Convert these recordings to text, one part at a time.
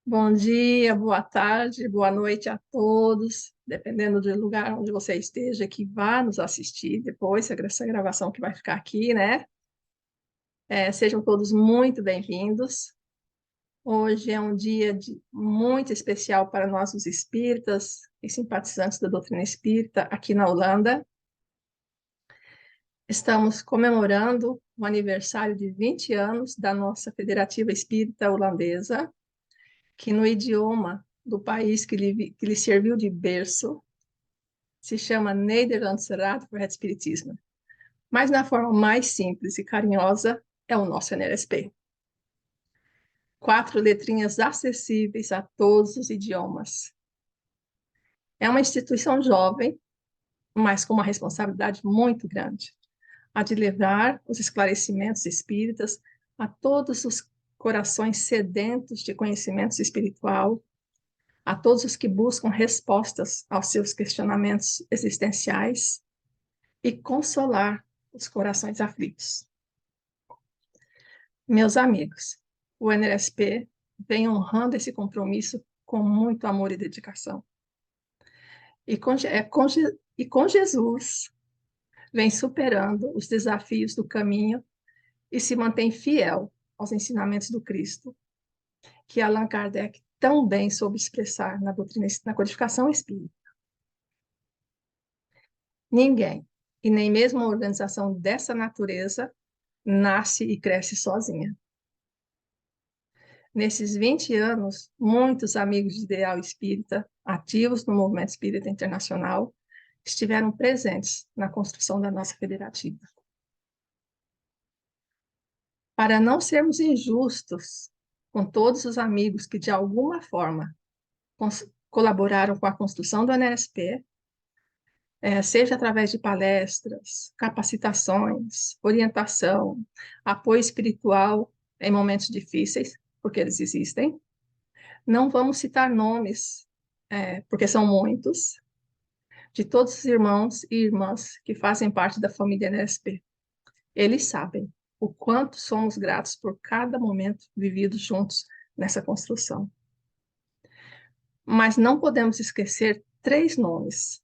Bom dia, boa tarde, boa noite a todos, dependendo do lugar onde você esteja, que vá nos assistir depois, essa gravação que vai ficar aqui, né? Sejam todos muito bem-vindos. Hoje é um dia muito especial para nós, os espíritas e simpatizantes da doutrina espírita aqui na Holanda. Estamos comemorando o aniversário de 20 anos da nossa Federativa Espírita Holandesa, que no idioma do país que lhe serviu de berço se chama Nederlandse Raad voor het Spiritisme, mas na forma mais simples e carinhosa é o nosso NLSP. 4 letrinhas acessíveis a todos os idiomas. É uma instituição jovem, mas com uma responsabilidade muito grande, a de levar os esclarecimentos espíritas a todos os corações sedentos de conhecimento espiritual, a todos os que buscam respostas aos seus questionamentos existenciais e consolar os corações aflitos. Meus amigos, o NLSP vem honrando esse compromisso com muito amor e dedicação. E com Jesus, vem superando os desafios do caminho e se mantém fiel aos ensinamentos do Cristo, que Allan Kardec tão bem soube expressar na codificação espírita. Ninguém, e nem mesmo uma organização dessa natureza, nasce e cresce sozinha. Nesses 20 anos, muitos amigos de ideal espírita, ativos no movimento espírita internacional, estiveram presentes na construção da nossa federativa. Para não sermos injustos com todos os amigos que, de alguma forma, colaboraram com a construção do NSP, seja através de palestras, capacitações, orientação, apoio espiritual em momentos difíceis, porque eles existem. Não vamos citar nomes, porque são muitos, de todos os irmãos e irmãs que fazem parte da família NSP. Eles sabem o quanto somos gratos por cada momento vivido juntos nessa construção. Mas não podemos esquecer 3 nomes,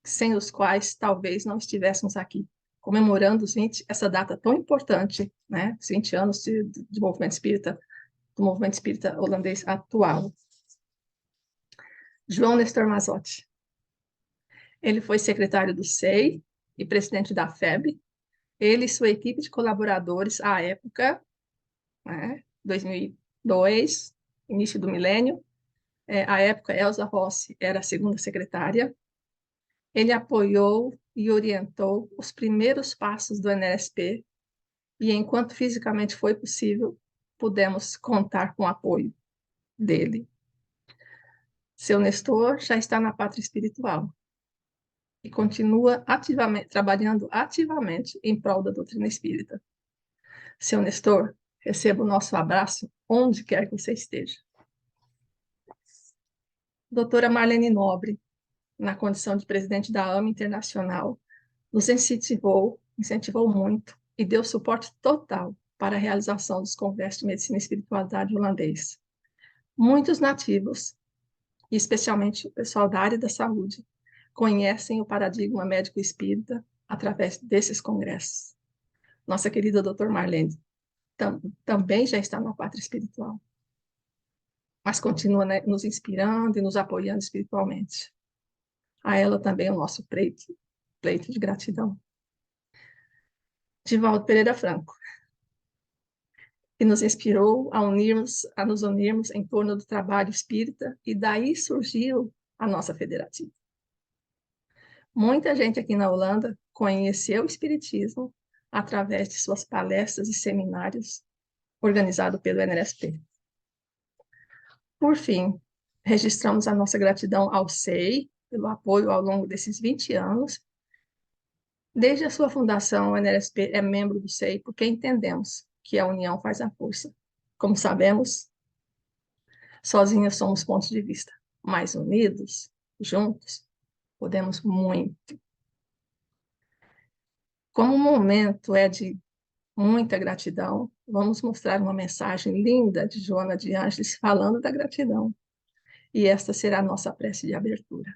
sem os quais talvez não estivéssemos aqui, comemorando essa data tão importante, né? Os 20 anos de movimento espírita, do movimento espírita holandês atual. João Nestor Mazotti. Ele foi secretário do SEI e presidente da FEB. Ele e sua equipe de colaboradores à época, né, 2002, início do milênio, à época Elza Rossi era a segunda secretária. Ele apoiou e orientou os primeiros passos do NSP e, enquanto fisicamente foi possível, pudemos contar com o apoio dele. Seu Nestor já está na pátria espiritual e continua trabalhando ativamente em prol da doutrina espírita. Seu Nestor, receba o nosso abraço onde quer que você esteja. Doutora Marlene Nobre, na condição de presidente da AMA Internacional, nos incentivou muito e deu suporte total para a realização dos congressos de medicina e espiritualidade holandês. Muitos nativos, e especialmente o pessoal da área da saúde, conhecem o paradigma médico espírita através desses congressos. Nossa querida doutora Marlene também já está na pátria espiritual, mas continua, né, nos inspirando e nos apoiando espiritualmente. A ela também o nosso pleito de gratidão. Divaldo Pereira Franco, que nos inspirou a nos unirmos em torno do trabalho espírita, e daí surgiu a nossa federativa. Muita gente aqui na Holanda conheceu o espiritismo através de suas palestras e seminários organizados pelo NSP. Por fim, registramos a nossa gratidão ao SEI pelo apoio ao longo desses 20 anos. Desde a sua fundação, o NSP é membro do SEI porque entendemos que a união faz a força. Como sabemos, sozinhos somos pontos de vista, mas unidos, juntos, podemos muito. Como o momento é de muita gratidão. Vamos mostrar uma mensagem linda de Joana de Ângeles falando da gratidão. E esta será a nossa prece de abertura.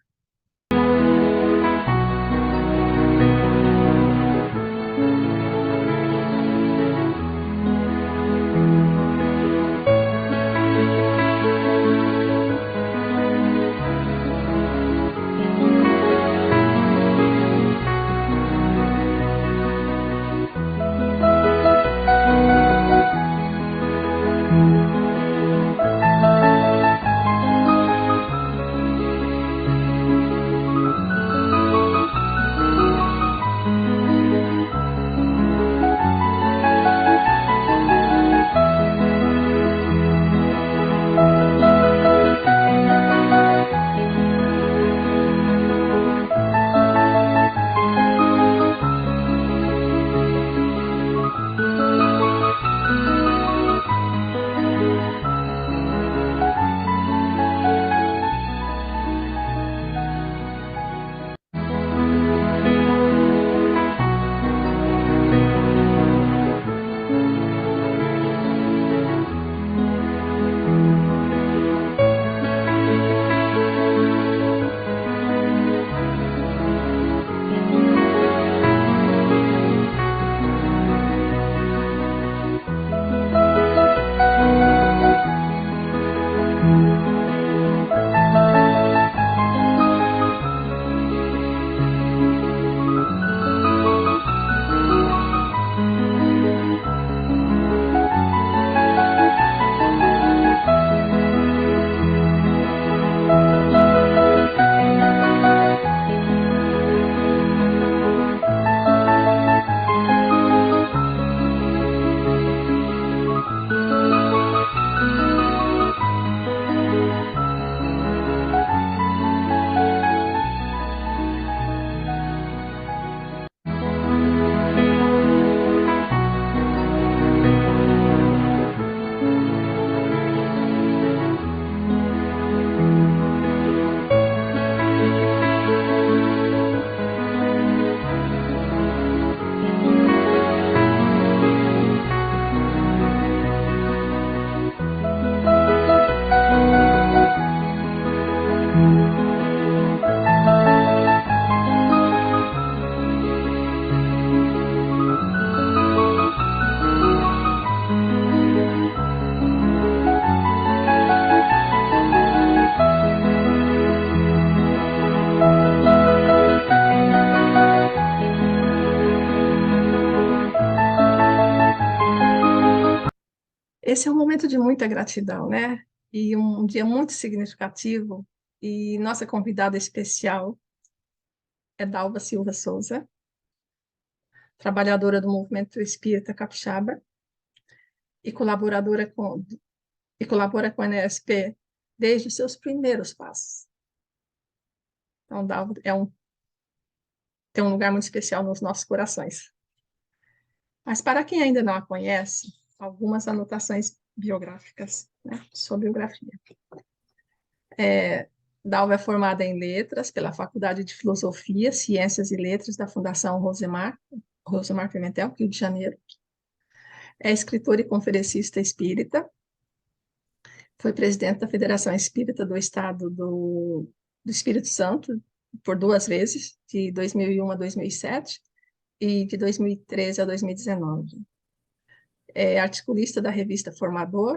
Esse é um momento de muita gratidão, né? E um dia muito significativo. E nossa convidada especial é Dalva Silva Souza, trabalhadora do Movimento Espírita Capixaba e colabora com a NSP desde os seus primeiros passos. Então, Dalva tem um lugar muito especial nos nossos corações. Mas para quem ainda não a conhece, algumas anotações biográficas, né? Sua biografia. Dalva é formada em Letras pela Faculdade de Filosofia, Ciências e Letras da Fundação Rosemar Pimentel, Rio de Janeiro. É escritora e conferencista espírita. Foi presidente da Federação Espírita do Estado do Espírito Santo por 2 vezes, de 2001 a 2007 e de 2013 a 2019. É articulista da revista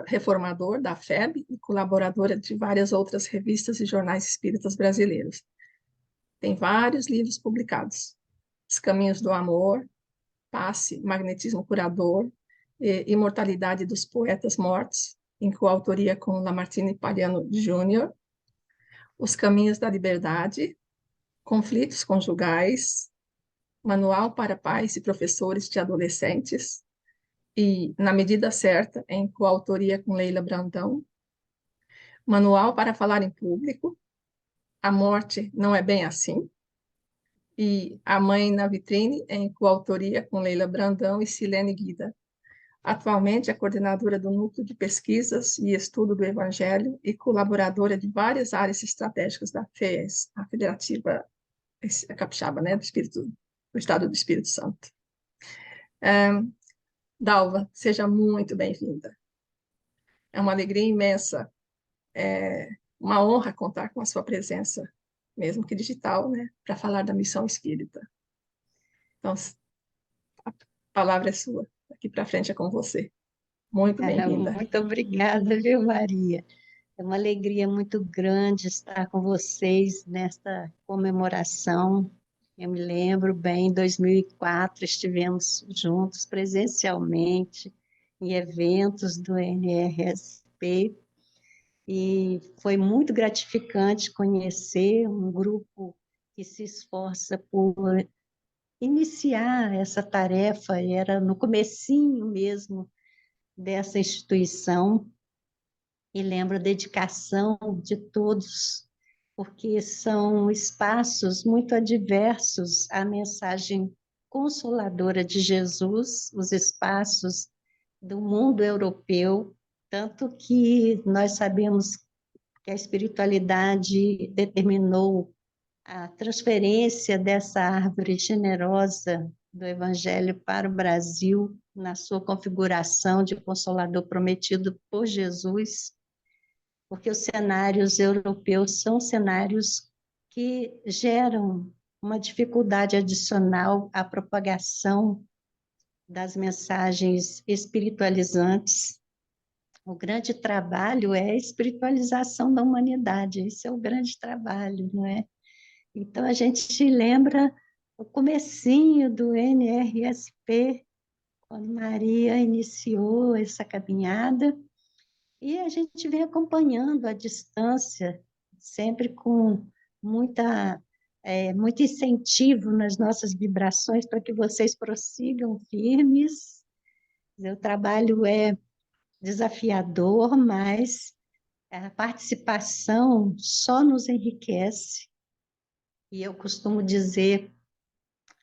Reformador, da FEB, e colaboradora de várias outras revistas e jornais espíritas brasileiros. Tem vários livros publicados. Os Caminhos do Amor, Passe, Magnetismo Curador, Imortalidade dos Poetas Mortos, em coautoria com Lamartine Palhano Júnior, Os Caminhos da Liberdade, Conflitos Conjugais, Manual para Pais e Professores de Adolescentes, e Na Medida Certa, em coautoria com Leila Brandão, Manual para Falar em Público, A Morte Não é Bem Assim, e A Mãe na Vitrine, em coautoria com Leila Brandão e Silene Guida. Atualmente é coordenadora do Núcleo de Pesquisas e Estudo do Evangelho e colaboradora de várias áreas estratégicas da FES, a Federativa Capixaba, né, do Estado do Espírito Santo. Dalva, seja muito bem-vinda. É uma alegria imensa, é uma honra contar com a sua presença, mesmo que digital, né, para falar da missão espírita. Então, a palavra é sua. Daqui para frente é com você. Muito bem-vinda. Muito obrigada, viu, Maria? É uma alegria muito grande estar com vocês nesta comemoração. Eu me lembro bem, em 2004 estivemos juntos presencialmente em eventos do NRSP e foi muito gratificante conhecer um grupo que se esforça por iniciar essa tarefa, era no comecinho mesmo dessa instituição, e lembro a dedicação de todos, porque são espaços muito adversos à mensagem consoladora de Jesus, os espaços do mundo europeu, tanto que nós sabemos que a espiritualidade determinou a transferência dessa árvore generosa do Evangelho para o Brasil, na sua configuração de consolador prometido por Jesus, porque os cenários europeus são cenários que geram uma dificuldade adicional à propagação das mensagens espiritualizantes. O grande trabalho é a espiritualização da humanidade, esse é o grande trabalho, não é? Então, a gente lembra o comecinho do NRSP, quando Maria iniciou essa caminhada, e a gente vem acompanhando à distância, sempre com muita, muito incentivo nas nossas vibrações para que vocês prossigam firmes. O trabalho é desafiador, mas a participação só nos enriquece. E eu costumo dizer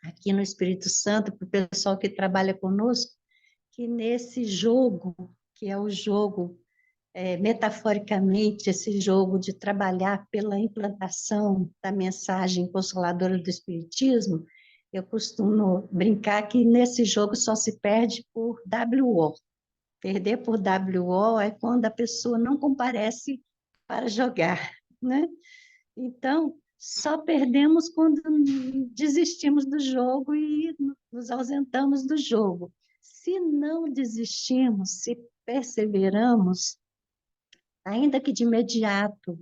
aqui no Espírito Santo, para o pessoal que trabalha conosco, que nesse jogo, que é o jogo, metaforicamente, esse jogo de trabalhar pela implantação da mensagem consoladora do Espiritismo, eu costumo brincar que nesse jogo só se perde por WO. Perder por WO é quando a pessoa não comparece para jogar, né? Então, só perdemos quando desistimos do jogo e nos ausentamos do jogo. Se não desistimos, se perseveramos, ainda que de imediato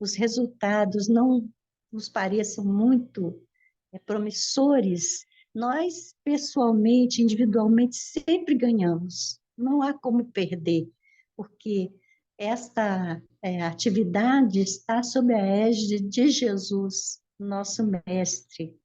os resultados não nos pareçam muito promissores, nós, pessoalmente, individualmente, sempre ganhamos. Não há como perder, porque esta atividade está sob a égide de Jesus, nosso mestre.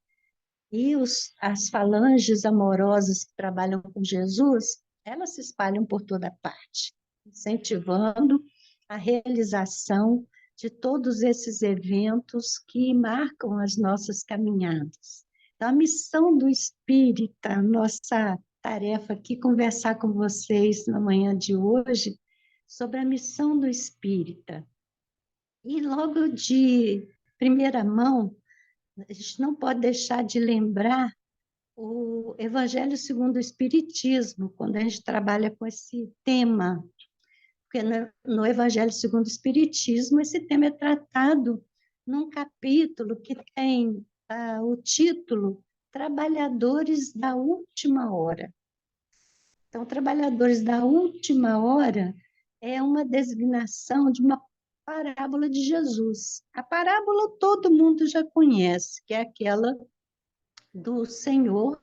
E as falanges amorosas que trabalham com Jesus, elas se espalham por toda parte, incentivando a realização de todos esses eventos que marcam as nossas caminhadas. Então, a missão do Espírita, nossa tarefa aqui, conversar com vocês na manhã de hoje sobre a missão do Espírita. E logo de primeira mão, a gente não pode deixar de lembrar o Evangelho segundo o Espiritismo, quando a gente trabalha com esse tema, porque no Evangelho segundo o Espiritismo, esse tema é tratado num capítulo que tem o título Trabalhadores da Última Hora. Então, Trabalhadores da Última Hora é uma designação de uma parábola de Jesus. A parábola todo mundo já conhece, que é aquela do Senhor,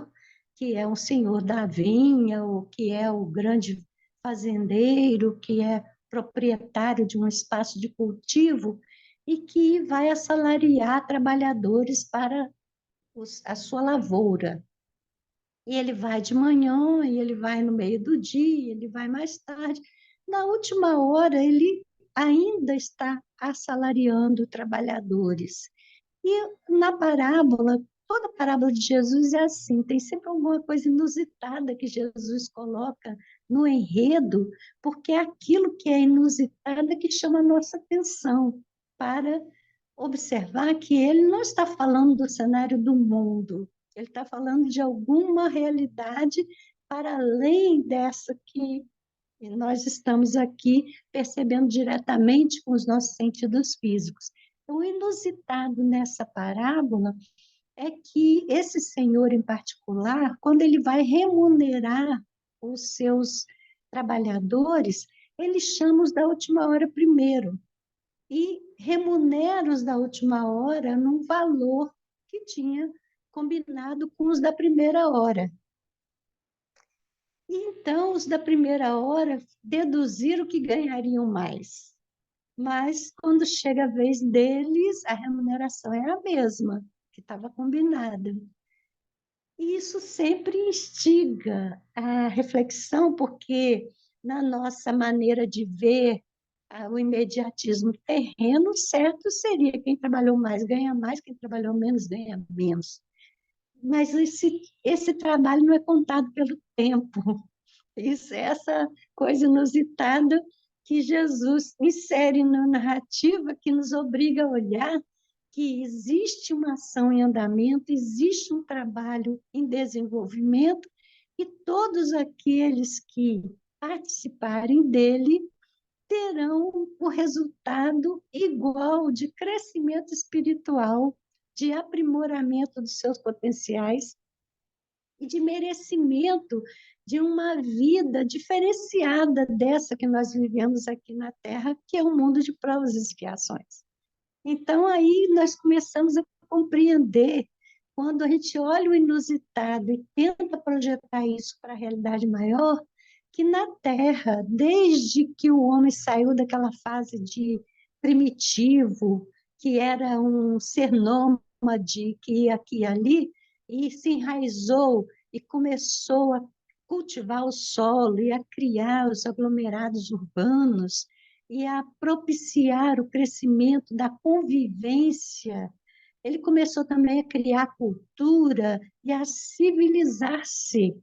que é um senhor da vinha, ou que é o grande fazendeiro, que é proprietário de um espaço de cultivo e que vai assalariar trabalhadores para a sua lavoura. E ele vai de manhã, e ele vai no meio do dia, ele vai mais tarde. Na última hora, ele ainda está assalariando trabalhadores. E na parábola, toda parábola de Jesus é assim, tem sempre alguma coisa inusitada que Jesus coloca no enredo, porque é aquilo que é inusitado que chama a nossa atenção para observar que ele não está falando do cenário do mundo, ele está falando de alguma realidade para além dessa que nós estamos aqui percebendo diretamente com os nossos sentidos físicos. Então, o inusitado nessa parábola é que esse senhor em particular, quando ele vai remunerar os seus trabalhadores, ele chama os da última hora primeiro e remunera os da última hora num valor que tinha combinado com os da primeira hora. E então, os da primeira hora deduziram que ganhariam mais. Mas, quando chega a vez deles, a remuneração é a mesma, que estava combinada. E isso sempre instiga a reflexão, porque na nossa maneira de ver o imediatismo terreno, certo seria quem trabalhou mais ganha mais, quem trabalhou menos ganha menos. Mas esse trabalho não é contado pelo tempo. Isso é essa coisa inusitada que Jesus insere na narrativa, que nos obriga a olhar que existe uma ação em andamento, existe um trabalho em desenvolvimento, e todos aqueles que participarem dele terão o resultado igual de crescimento espiritual, de aprimoramento dos seus potenciais e de merecimento de uma vida diferenciada dessa que nós vivemos aqui na Terra, que é um mundo de provas e expiações. Então, aí nós começamos a compreender, quando a gente olha o inusitado e tenta projetar isso para a realidade maior, que na Terra, desde que o homem saiu daquela fase de primitivo, que era um ser nômade que ia aqui e ali, e se enraizou e começou a cultivar o solo e a criar os aglomerados urbanos, e a propiciar o crescimento da convivência. Ele começou também a criar cultura e a civilizar-se.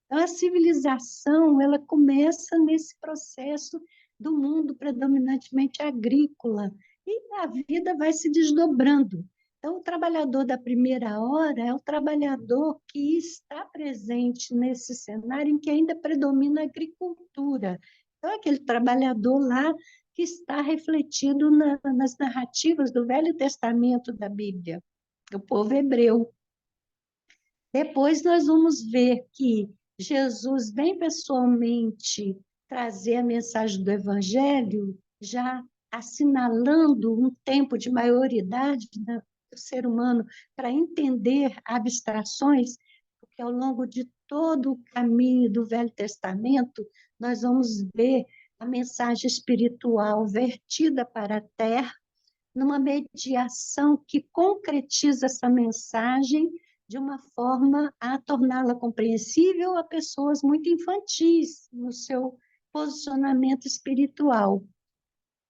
Então, a civilização, ela começa nesse processo do mundo predominantemente agrícola, e a vida vai se desdobrando. Então, o trabalhador da primeira hora é o trabalhador que está presente nesse cenário em que ainda predomina a agricultura. Então, é aquele trabalhador lá que está refletido nas narrativas do Velho Testamento da Bíblia, o povo hebreu. Depois nós vamos ver que Jesus vem pessoalmente trazer a mensagem do Evangelho, já assinalando um tempo de maioridade do ser humano para entender abstrações, porque ao longo de todo o caminho do Velho Testamento, nós vamos ver a mensagem espiritual vertida para a terra, numa mediação que concretiza essa mensagem de uma forma a torná-la compreensível a pessoas muito infantis no seu posicionamento espiritual.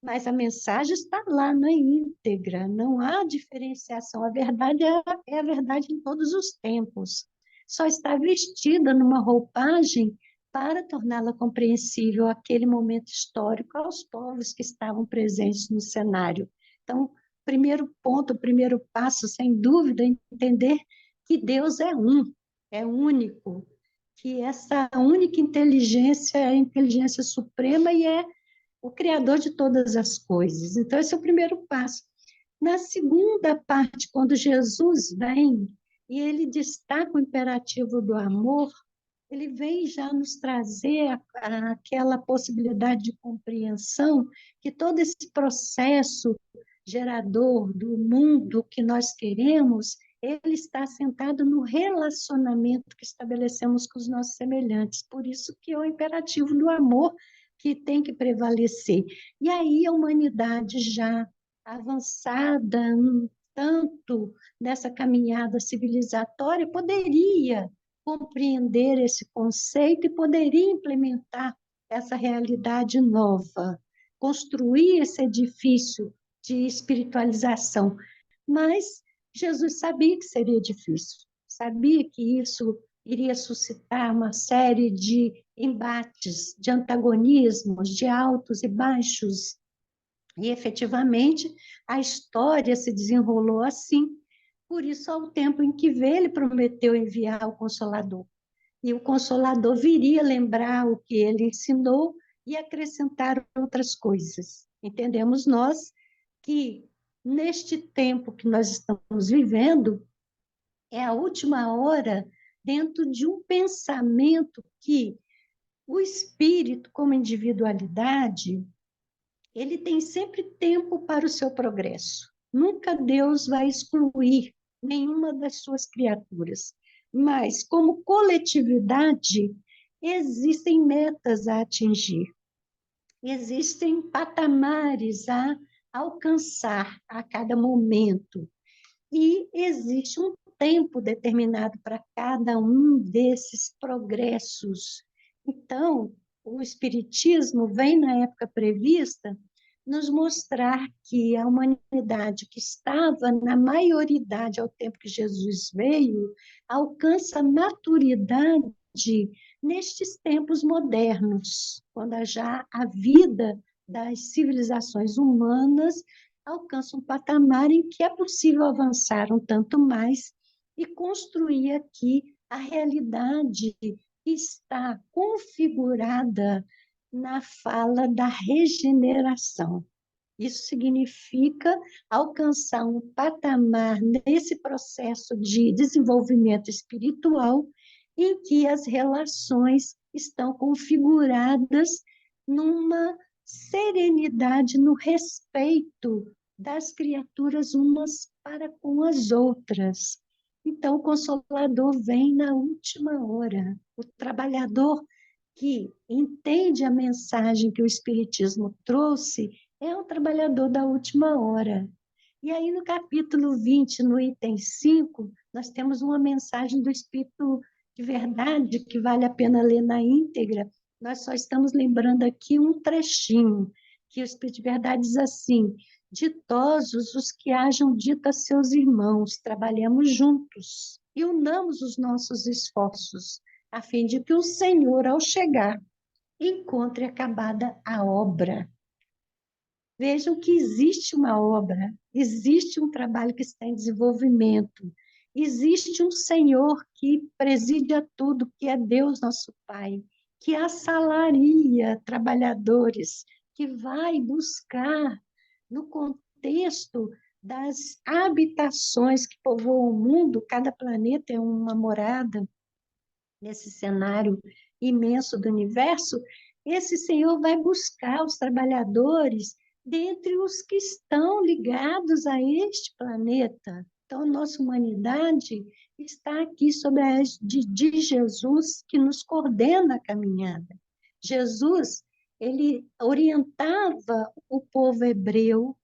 Mas a mensagem está lá na íntegra, não há diferenciação. A verdade é a verdade em todos os tempos. Só está vestida numa roupagem para torná-la compreensível àquele momento histórico aos povos que estavam presentes no cenário. Então, o primeiro ponto, o primeiro passo, sem dúvida, é entender que Deus é único, que essa única inteligência é a inteligência suprema e é o Criador de todas as coisas. Então, esse é o primeiro passo. Na segunda parte, quando Jesus vem e ele destaca o imperativo do amor, ele vem já nos trazer aquela possibilidade de compreensão que todo esse processo gerador do mundo que nós queremos, ele está assentado no relacionamento que estabelecemos com os nossos semelhantes. Por isso que é o imperativo do amor que tem que prevalecer. E aí a humanidade já avançada tanto nessa caminhada civilizatória poderia compreender esse conceito e poderia implementar essa realidade nova, construir esse edifício de espiritualização. Mas Jesus sabia que seria difícil, sabia que isso iria suscitar uma série de embates, de antagonismos, de altos e baixos. E, efetivamente, a história se desenrolou assim. Por isso, ao tempo em que veio, ele prometeu enviar o Consolador. e o Consolador viria lembrar o que ele ensinou e acrescentar outras coisas. Entendemos nós que, neste tempo que nós estamos vivendo, é a última hora dentro de um pensamento que o espírito, como individualidade, ele tem sempre tempo para o seu progresso. Nunca Deus vai excluir nenhuma das suas criaturas. Mas, como coletividade, existem metas a atingir, existem patamares a alcançar a cada momento, e existe um tempo determinado para cada um desses progressos. Então, o Espiritismo vem na época prevista nos mostrar que a humanidade que estava na maioridade ao tempo que Jesus veio, alcança maturidade nestes tempos modernos, quando já a vida das civilizações humanas alcança um patamar em que é possível avançar um tanto mais e construir aqui a realidade que está configurada na fala da regeneração. Isso significa alcançar um patamar nesse processo de desenvolvimento espiritual em que as relações estão configuradas numa serenidade, no respeito das criaturas umas para com as outras. Então, o Consolador vem na última hora. O trabalhador que entende a mensagem que o Espiritismo trouxe é um trabalhador da última hora. E aí, no capítulo 20, no item 5, nós temos uma mensagem do Espírito de Verdade que vale a pena ler na íntegra. Nós só estamos lembrando aqui um trechinho, que o Espírito de Verdade diz assim: ditosos os que hajam dito a seus irmãos, trabalhemos juntos e unamos os nossos esforços, a fim de que o Senhor, ao chegar, encontre acabada a obra. Vejam que existe uma obra, existe um trabalho que está em desenvolvimento, existe um Senhor que preside a tudo, que é Deus, nosso Pai, que assalaria trabalhadores, que vai buscar, no contexto das habitações que povoam o mundo, cada planeta é uma morada, nesse cenário imenso do universo, esse Senhor vai buscar os trabalhadores dentre os que estão ligados a este planeta. Então, nossa humanidade está aqui sob a égide de Jesus, que nos coordena a caminhada. Jesus, ele orientava o povo hebreu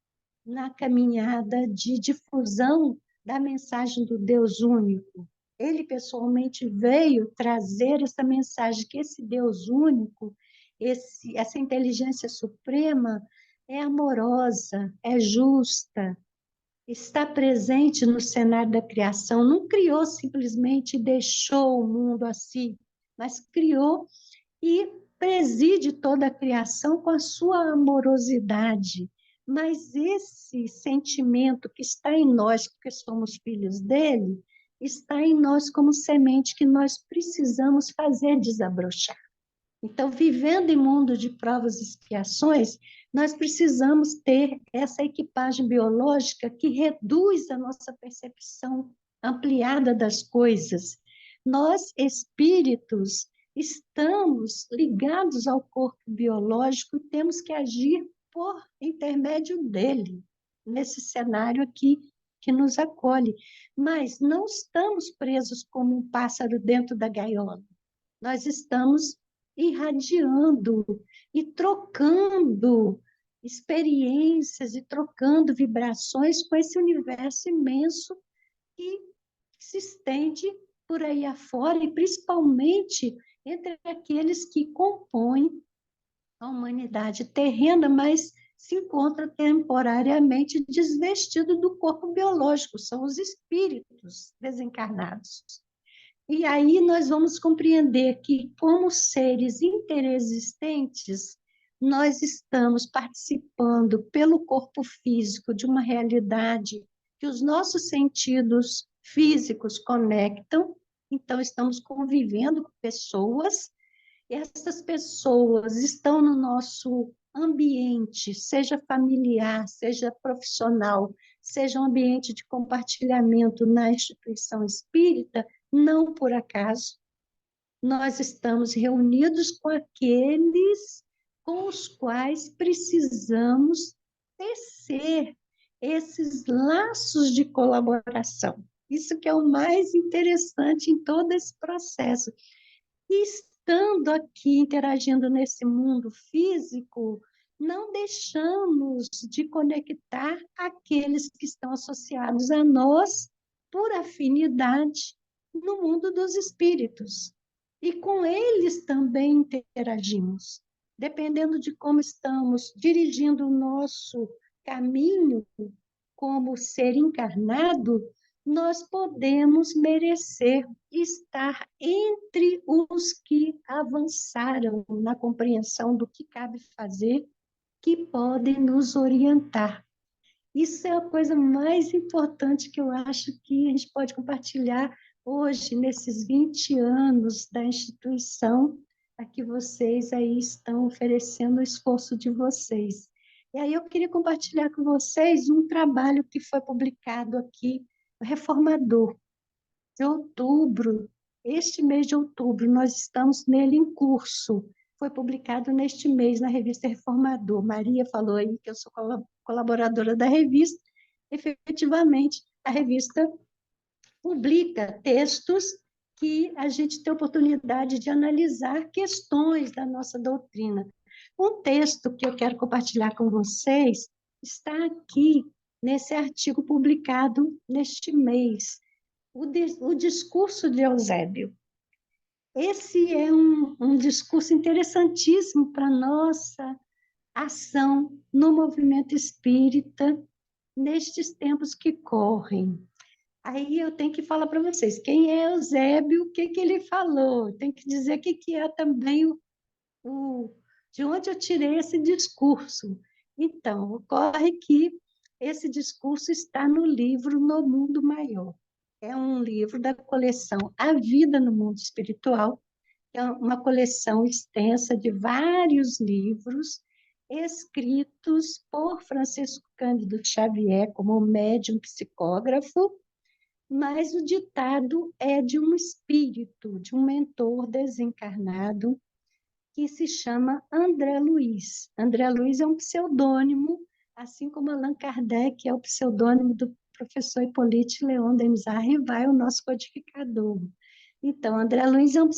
na caminhada de difusão da mensagem do Deus único. Ele pessoalmente veio trazer essa mensagem que esse Deus único, essa inteligência suprema é amorosa, é justa, está presente no cenário da criação, não criou simplesmente e deixou o mundo assim, mas criou e preside toda a criação com a sua amorosidade. Mas esse sentimento que está em nós, porque somos filhos dele, está em nós como semente que nós precisamos fazer desabrochar. Então, vivendo em mundo de provas e expiações, nós precisamos ter essa equipagem biológica que reduz a nossa percepção ampliada das coisas. Nós, espíritos, estamos ligados ao corpo biológico e temos que agir por intermédio dele, nesse cenário aqui que nos acolhe. Mas não estamos presos como um pássaro dentro da gaiola. Nós estamos irradiando e trocando experiências e trocando vibrações com esse universo imenso que se estende por aí afora e principalmente entre aqueles que compõem a humanidade terrena, mas se encontra temporariamente desvestido do corpo biológico, são os espíritos desencarnados. E aí nós vamos compreender que, como seres interexistentes, nós estamos participando pelo corpo físico de uma realidade que os nossos sentidos físicos conectam Então, estamos convivendo com pessoas, e essas pessoas estão no nosso ambiente, seja familiar, seja profissional, seja um ambiente de compartilhamento na instituição espírita, não por acaso. Nós estamos reunidos com aqueles com os quais precisamos tecer esses laços de colaboração. Isso que é o mais interessante em todo esse processo. E estando aqui interagindo nesse mundo físico, não deixamos de conectar aqueles que estão associados a nós por afinidade no mundo dos espíritos. E com eles também interagimos. Dependendo de como estamos dirigindo o nosso caminho como ser encarnado, nós podemos merecer estar entre os que avançaram na compreensão do que cabe fazer, que podem nos orientar. Isso é a coisa mais importante que eu acho que a gente pode compartilhar hoje, nesses 20 anos da instituição, a que vocês aí estão oferecendo o esforço de vocês. E aí eu queria compartilhar com vocês um trabalho que foi publicado aqui, o Reformador, de outubro. Este mês de outubro, nós estamos nele em curso. Foi publicado neste mês na revista Reformador. Maria falou aí que eu sou colaboradora da revista. Efetivamente, a revista publica textos que a gente tem oportunidade de analisar questões da nossa doutrina. Um texto que eu quero compartilhar com vocês está aqui nesse artigo publicado neste mês, o discurso de Eusébio. Esse é um discurso interessantíssimo para a nossa ação no movimento espírita nestes tempos que correm. Aí eu tenho que falar para vocês, quem é Eusébio, o que, que ele falou? Tem que dizer o que, que é também de onde eu tirei esse discurso. Então, ocorre que esse discurso está no livro No Mundo Maior. É um livro da coleção A Vida no Mundo Espiritual, é uma coleção extensa de vários livros escritos por Francisco Cândido Xavier como médium psicógrafo, mas o ditado é de um espírito, de um mentor desencarnado, que se chama André Luiz. André Luiz é um pseudônimo, assim como Allan Kardec é o pseudônimo do professor Hippolyte Leon Denis Arrivai, o nosso codificador. Então, André Luiz é um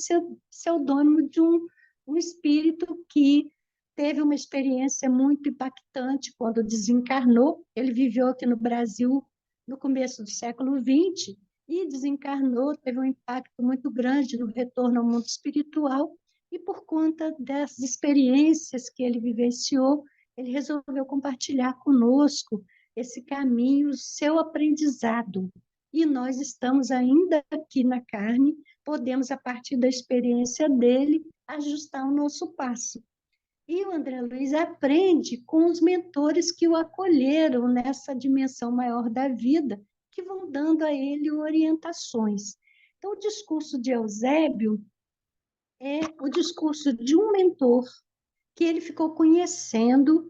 pseudônimo de um espírito que teve uma experiência muito impactante quando desencarnou. Ele viveu aqui no Brasil no começo do século XX e desencarnou, teve um impacto muito grande no retorno ao mundo espiritual, e por conta dessas experiências que ele vivenciou, ele resolveu compartilhar conosco esse caminho, seu aprendizado. E nós estamos ainda aqui na carne, podemos, a partir da experiência dele, ajustar o nosso passo. E o André Luiz aprende com os mentores que o acolheram nessa dimensão maior da vida, que vão dando a ele orientações. Então, o discurso de Eusébio é o discurso de um mentor que ele ficou conhecendo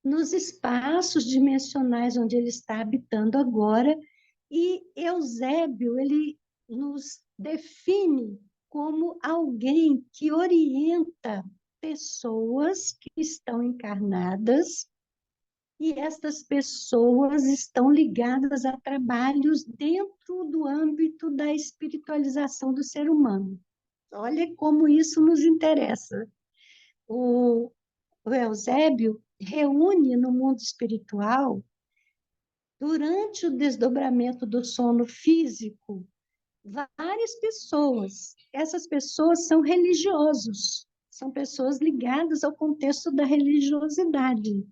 nos espaços dimensionais onde ele está habitando agora, e Eusébio, ele nos define como alguém que orienta pessoas que estão encarnadas, e estas pessoas estão ligadas a trabalhos dentro do âmbito da espiritualização do ser humano. Olha como isso nos interessa. O Eusébio reúne no mundo espiritual, durante o desdobramento do sono físico, várias pessoas. Essas pessoas são religiosos, são pessoas ligadas ao contexto da religiosidade,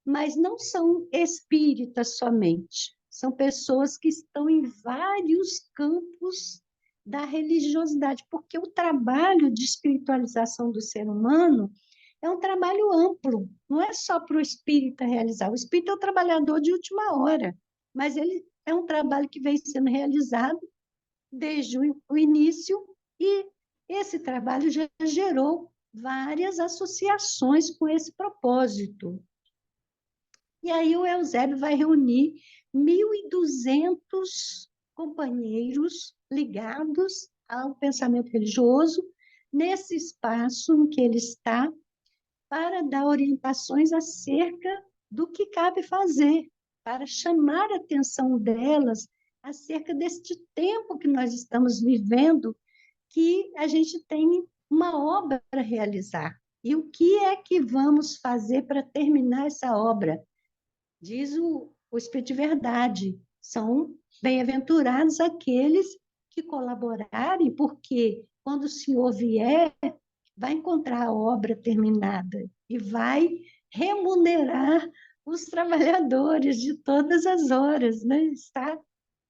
mas não são espíritas somente. São pessoas que estão em vários campos da religiosidade, porque o trabalho de espiritualização do ser humano é um trabalho amplo, não é só para o espírita realizar. O espírita é o trabalhador de última hora, mas ele é um trabalho que vem sendo realizado desde o início, e esse trabalho já gerou várias associações com esse propósito. E aí o Eusébio vai reunir 1.200 companheiros ligados ao pensamento religioso nesse espaço em que ele está, para dar orientações acerca do que cabe fazer, para chamar a atenção delas acerca deste tempo que nós estamos vivendo, que a gente tem uma obra para realizar. E o que é que vamos fazer para terminar essa obra? Diz o Espírito de Verdade, são bem-aventurados aqueles que colaborarem, porque quando o Senhor vier, vai encontrar a obra terminada e vai remunerar os trabalhadores de todas as horas, né? Está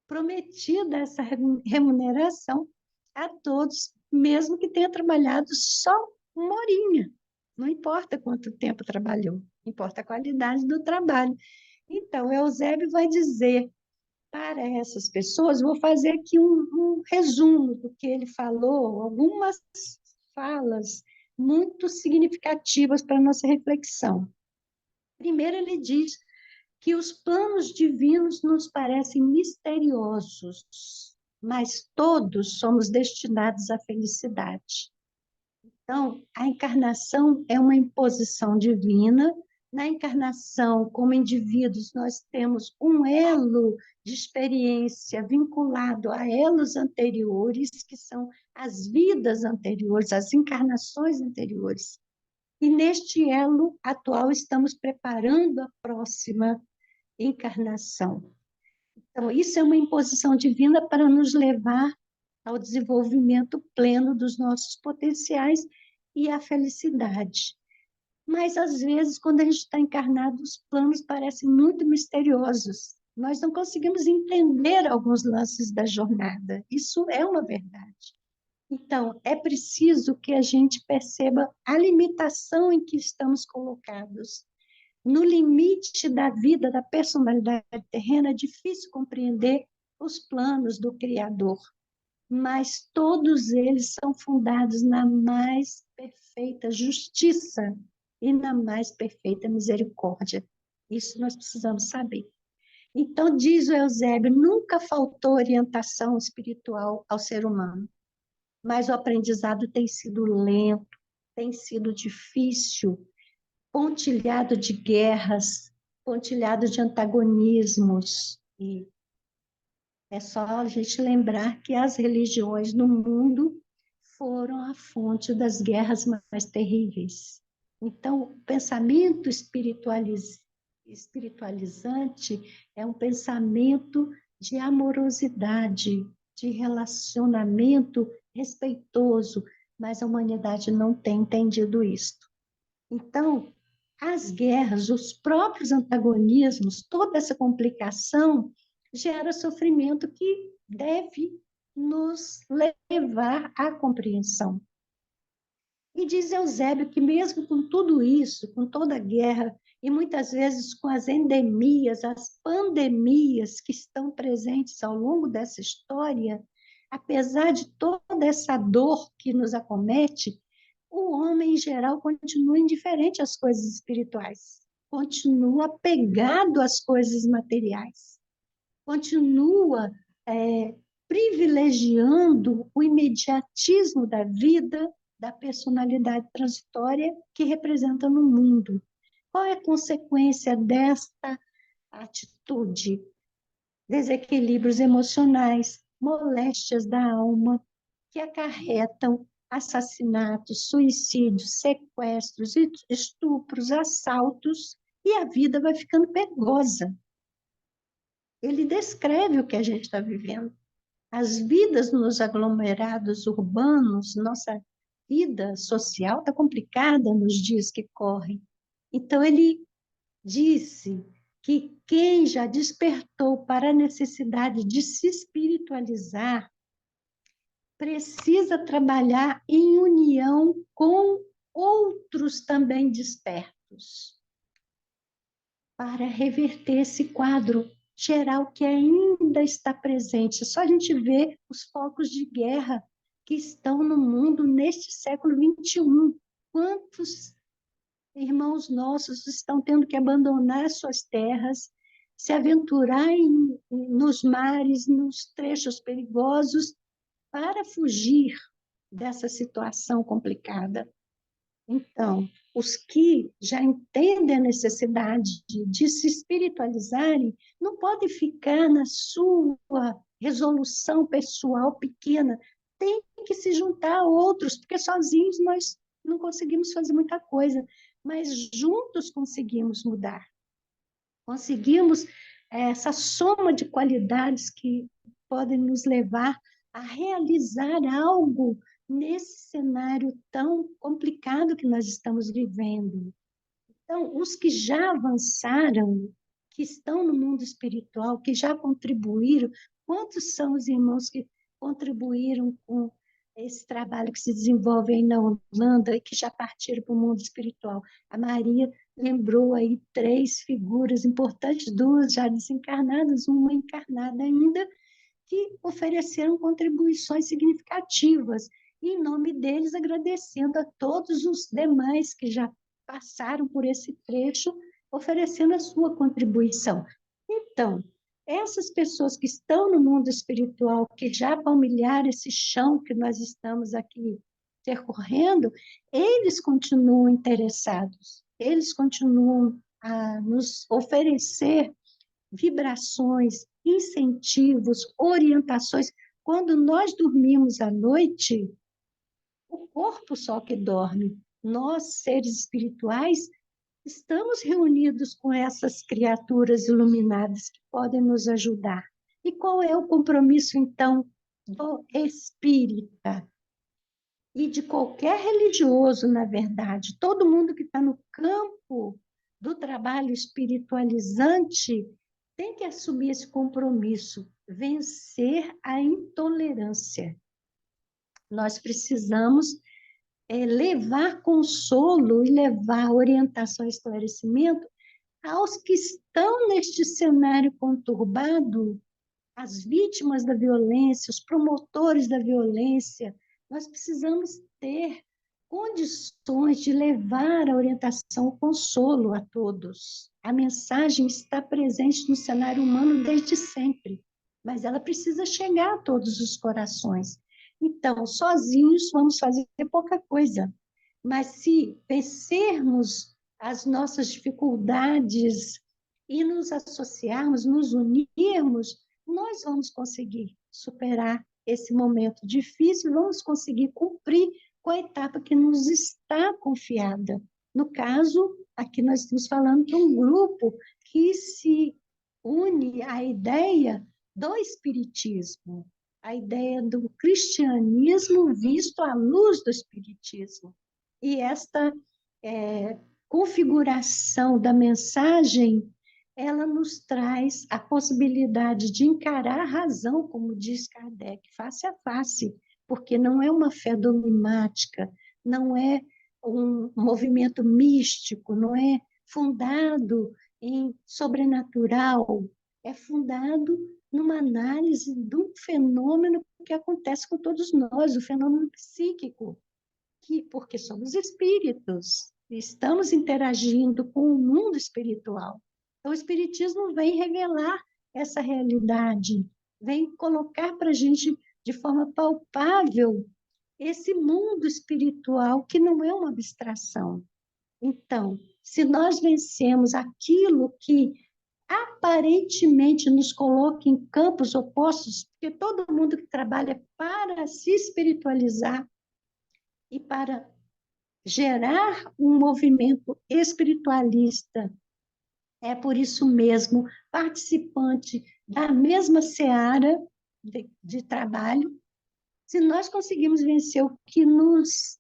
prometida essa remuneração a todos, mesmo que tenha trabalhado só uma horinha. Não importa quanto tempo trabalhou, importa a qualidade do trabalho. Então, Eusébio vai dizer para essas pessoas, vou fazer aqui um resumo do que ele falou, algumas falas muito significativas para a nossa reflexão. Primeiro, ele diz que os planos divinos nos parecem misteriosos, mas todos somos destinados à felicidade. Então, a encarnação é uma imposição divina. Na encarnação, como indivíduos, nós temos um elo de experiência vinculado a elos anteriores, que são as vidas anteriores, as encarnações anteriores. E neste elo atual estamos preparando a próxima encarnação. Então, isso é uma imposição divina para nos levar ao desenvolvimento pleno dos nossos potenciais e à felicidade. Mas, às vezes, quando a gente está encarnado, os planos parecem muito misteriosos. Nós não conseguimos entender alguns lances da jornada. Isso é uma verdade. Então, é preciso que a gente perceba a limitação em que estamos colocados. No limite da vida, da personalidade terrena, é difícil compreender os planos do Criador, mas todos eles são fundados na mais perfeita justiça e na mais perfeita misericórdia. Isso nós precisamos saber. Então, diz o Eusébio, nunca faltou orientação espiritual ao ser humano, mas o aprendizado tem sido lento, tem sido difícil, pontilhado de guerras, pontilhado de antagonismos. E é só a gente lembrar que as religiões no mundo foram a fonte das guerras mais terríveis. Então, o pensamento espiritualizante é um pensamento de amorosidade, de relacionamento respeitoso, mas a humanidade não tem entendido isto. Então, as guerras, os próprios antagonismos, toda essa complicação gera sofrimento que deve nos levar à compreensão. E diz Eusébio que mesmo com tudo isso, com toda a guerra, e muitas vezes com as endemias, as pandemias que estão presentes ao longo dessa história, apesar de toda essa dor que nos acomete, o homem, em geral, continua indiferente às coisas espirituais, continua apegado às coisas materiais, continua privilegiando o imediatismo da vida, da personalidade transitória que representa no mundo. Qual é a consequência desta atitude? Desequilíbrios emocionais, moléstias da alma, que acarretam assassinatos, suicídios, sequestros, estupros, assaltos, e a vida vai ficando perigosa. Ele descreve o que a gente está vivendo. As vidas nos aglomerados urbanos, nossa vida social está complicada nos dias que correm. Então, ele disse que quem já despertou para a necessidade de se espiritualizar precisa trabalhar em união com outros também despertos, para reverter esse quadro geral que ainda ainda está presente. É só a gente ver os focos de guerra que estão no mundo neste século XXI. Quantos irmãos nossos estão tendo que abandonar suas terras, se aventurar nos mares, nos trechos perigosos, para fugir dessa situação complicada. Então, os que já entendem a necessidade de se espiritualizarem, não podem ficar na sua resolução pessoal pequena, tem que se juntar a outros, porque sozinhos nós não conseguimos fazer muita coisa, mas juntos conseguimos mudar. Conseguimos essa soma de qualidades que podem nos levar a realizar algo nesse cenário tão complicado que nós estamos vivendo. Então, os que já avançaram, que estão no mundo espiritual, que já contribuíram, quantos são os irmãos que contribuíram com esse trabalho que se desenvolve aí na Holanda e que já partiram para o mundo espiritual? A Maria lembrou aí 3 figuras importantes, 2 já desencarnadas, uma encarnada ainda, que ofereceram contribuições significativas. E, em nome deles, agradecendo a todos os demais que já passaram por esse trecho, oferecendo a sua contribuição. Então, essas pessoas que estão no mundo espiritual, que já palmilharam esse chão que nós estamos aqui percorrendo, eles continuam interessados, eles continuam a nos oferecer vibrações, incentivos, orientações. Quando nós dormimos à noite, o corpo só que dorme. Nós, seres espirituais, estamos reunidos com essas criaturas iluminadas que podem nos ajudar. E qual é o compromisso, então, do espírita? E de qualquer religioso, na verdade, todo mundo que está no campo do trabalho espiritualizante tem que assumir esse compromisso, vencer a intolerância. Nós precisamos levar consolo e levar orientação e esclarecimento aos que estão neste cenário conturbado, as vítimas da violência, os promotores da violência. Nós precisamos ter condições de levar a orientação, o consolo a todos. A mensagem está presente no cenário humano desde sempre, mas ela precisa chegar a todos os corações. Então, sozinhos vamos fazer pouca coisa, mas se vencermos as nossas dificuldades e nos associarmos, nos unirmos, nós vamos conseguir superar esse momento difícil, vamos conseguir cumprir com a etapa que nos está confiada. No caso, aqui nós estamos falando de um grupo que se une à ideia do espiritismo, a ideia do cristianismo visto à luz do espiritismo. E esta configuração da mensagem, ela nos traz a possibilidade de encarar a razão, como diz Kardec, face a face, porque não é uma fé dogmática, não é um movimento místico, não é fundado em sobrenatural, é fundado numa análise do fenômeno que acontece com todos nós, o fenômeno psíquico, porque somos espíritos, estamos interagindo com o mundo espiritual. Então, o Espiritismo vem revelar essa realidade, vem colocar para a gente de forma palpável esse mundo espiritual que não é uma abstração. Então, se nós vencemos aquilo que aparentemente nos coloca em campos opostos, porque todo mundo que trabalha para se espiritualizar e para gerar um movimento espiritualista, é por isso mesmo participante da mesma seara de trabalho. Se nós conseguimos vencer o que nos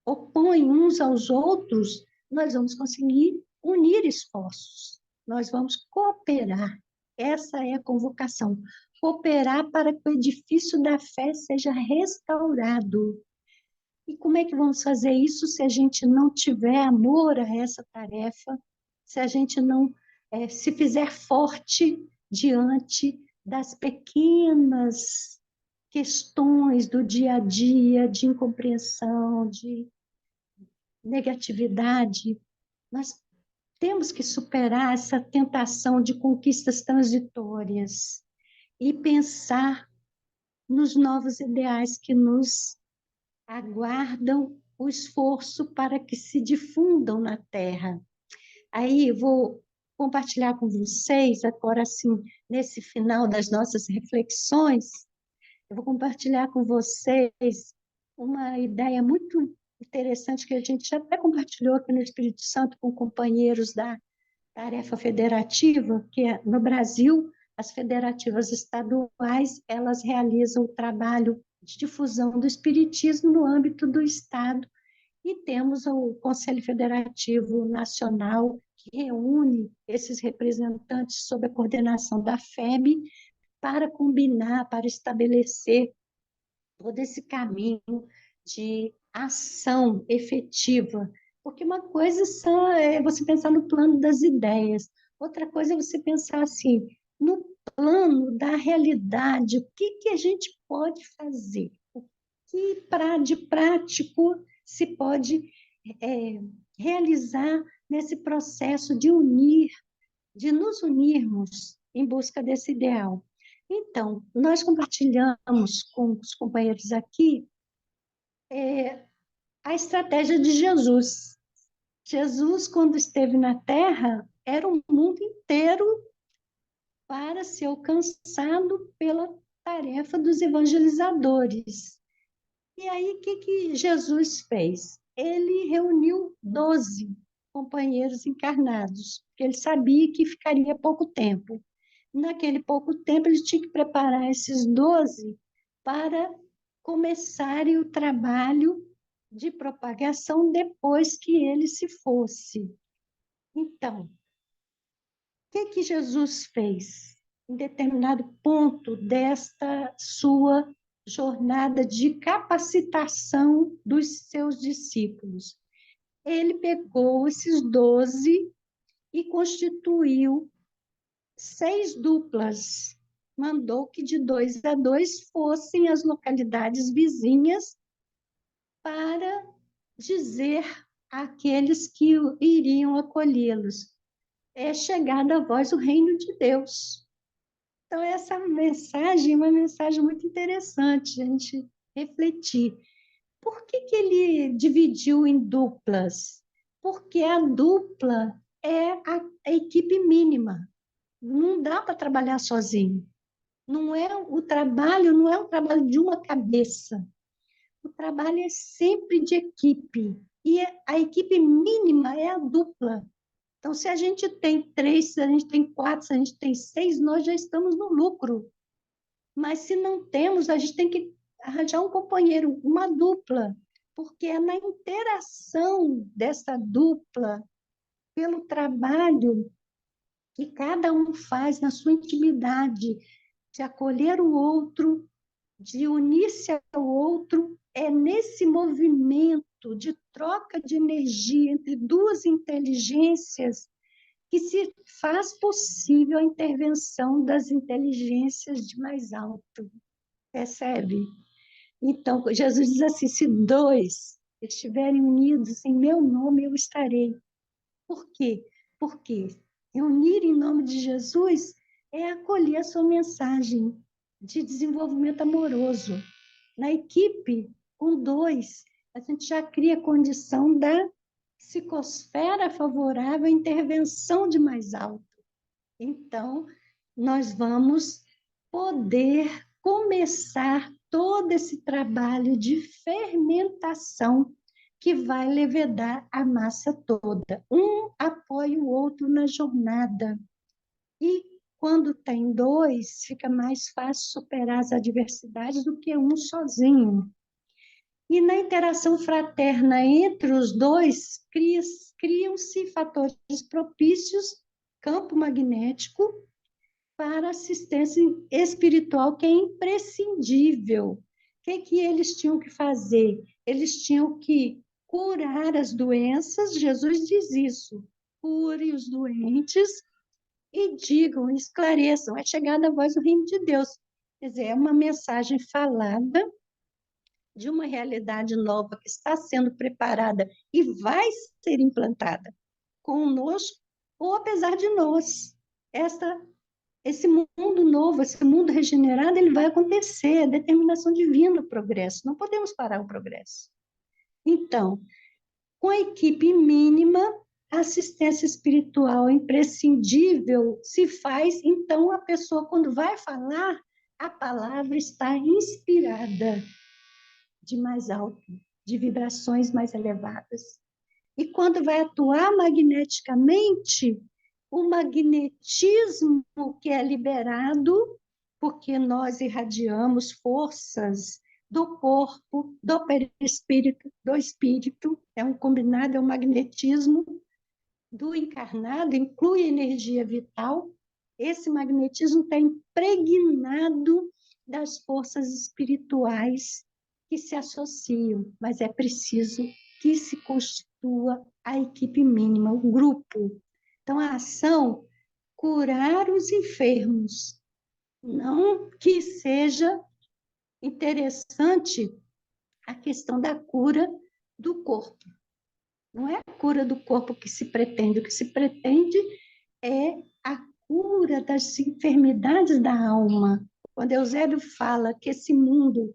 opõe uns aos outros, nós vamos conseguir unir esforços, nós vamos cooperar. Essa é a convocação, cooperar para que o edifício da fé seja restaurado. E como é que vamos fazer isso se a gente não tiver amor a essa tarefa, se a gente não se fizer forte diante das pequenas questões do dia a dia, de incompreensão, de negatividade. Nós temos que superar essa tentação de conquistas transitórias e pensar nos novos ideais que nos aguardam o esforço para que se difundam na Terra. Aí eu vou compartilhar com vocês, agora assim, nesse final das nossas reflexões, eu vou compartilhar com vocês uma ideia muito interessante que a gente já até compartilhou aqui no Espírito Santo com companheiros da tarefa federativa, que é, no Brasil, as federativas estaduais, elas realizam o trabalho de difusão do espiritismo no âmbito do Estado, e temos o Conselho Federativo Nacional, que reúne esses representantes sob a coordenação da FEB, para combinar, para estabelecer todo esse caminho de ação efetiva. Porque uma coisa só é você pensar no plano das ideias, outra coisa é você pensar assim, no plano da realidade, o que, que a gente pode fazer, o que de prático se pode é, realizar nesse processo de unir, de nos unirmos em busca desse ideal. Então, nós compartilhamos com os companheiros aqui a estratégia de Jesus. Jesus, quando esteve na Terra, era um mundo inteiro para ser alcançado pela tarefa dos evangelizadores. E aí, o que Jesus fez? Ele reuniu 12 companheiros encarnados, porque ele sabia que ficaria pouco tempo. Naquele pouco tempo, ele tinha que preparar esses 12 para começarem o trabalho de propagação depois que ele se fosse. Então, o que Jesus fez? Em determinado ponto desta sua jornada de capacitação dos seus discípulos, ele pegou esses 12 e constituiu 6 duplas. Mandou que de 2 a 2 fossem as localidades vizinhas para dizer àqueles que iriam acolhê-los: é chegada a vós o reino de Deus. Então, essa mensagem é uma mensagem muito interessante a gente refletir. Por que ele dividiu em duplas? Porque a dupla é a equipe mínima. Não dá para trabalhar sozinho. O trabalho não é um trabalho de uma cabeça. O trabalho é sempre de equipe. E a equipe mínima é a dupla. Então, se a gente tem 3, se a gente tem 4, se a gente tem 6, nós já estamos no lucro. Mas se não temos, a gente tem que arranjar um companheiro, uma dupla, porque é na interação dessa dupla, pelo trabalho que cada um faz na sua intimidade, de acolher o outro, de unir-se ao outro, é nesse movimento de troca de energia entre duas inteligências que se faz possível a intervenção das inteligências de mais alto. Percebe? Então, Jesus diz assim: se 2 estiverem unidos em meu nome, eu estarei. Por quê? Porque reunir em nome de Jesus é acolher a sua mensagem de desenvolvimento amoroso. Na equipe, com 2, a gente já cria a condição da psicosfera favorável à intervenção de mais alto. Então, nós vamos poder começar todo esse trabalho de fermentação que vai levedar a massa toda. Um apoia o outro na jornada. E quando tem 2, fica mais fácil superar as adversidades do que um sozinho. E na interação fraterna entre os dois, criam-se fatores propícios, campo magnético, para assistência espiritual, que é imprescindível. O que eles tinham que fazer? Eles tinham que curar as doenças, Jesus diz isso, cure os doentes, e digam, esclareçam, é chegada a voz do reino de Deus. Quer dizer, é uma mensagem falada de uma realidade nova que está sendo preparada e vai ser implantada conosco ou apesar de nós. Esse mundo novo, esse mundo regenerado, ele vai acontecer, é determinação divina o progresso, não podemos parar o progresso. Então, com a equipe mínima, a assistência espiritual imprescindível se faz, então a pessoa, quando vai falar, a palavra está inspirada de mais alto, de vibrações mais elevadas. E quando vai atuar magneticamente, o magnetismo que é liberado, porque nós irradiamos forças do corpo, do perispírito, do espírito, é um combinado, é um magnetismo do encarnado, inclui energia vital. Esse magnetismo está impregnado das forças espirituais que se associam, mas é preciso que se constitua a equipe mínima, o grupo. Então, a ação, curar os enfermos, não que seja interessante a questão da cura do corpo. Não é a cura do corpo que se pretende, o que se pretende é a cura das enfermidades da alma. Quando Eusébio fala que esse mundo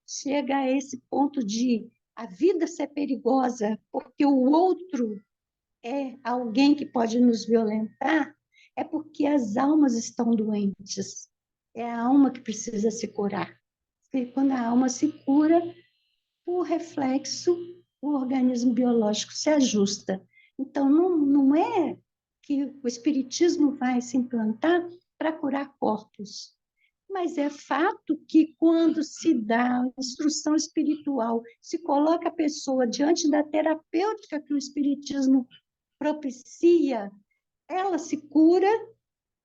chega a esse ponto de a vida ser perigosa porque o outro é alguém que pode nos violentar, é porque as almas estão doentes. É a alma que precisa se curar. E quando a alma se cura, o reflexo, o organismo biológico se ajusta. Então, não é que o espiritismo vai se implantar para curar corpos, mas é fato que quando se dá instrução espiritual, se coloca a pessoa diante da terapêutica que o espiritismo propicia, ela se cura.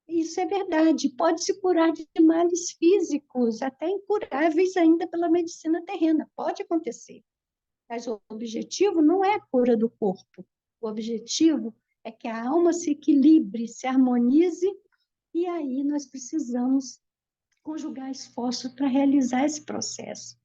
Isso é verdade, pode se curar de males físicos, até incuráveis ainda pela medicina terrena, pode acontecer. Mas o objetivo não é a cura do corpo. O objetivo é que a alma se equilibre, se harmonize, e aí nós precisamos conjugar esforço para realizar esse processo.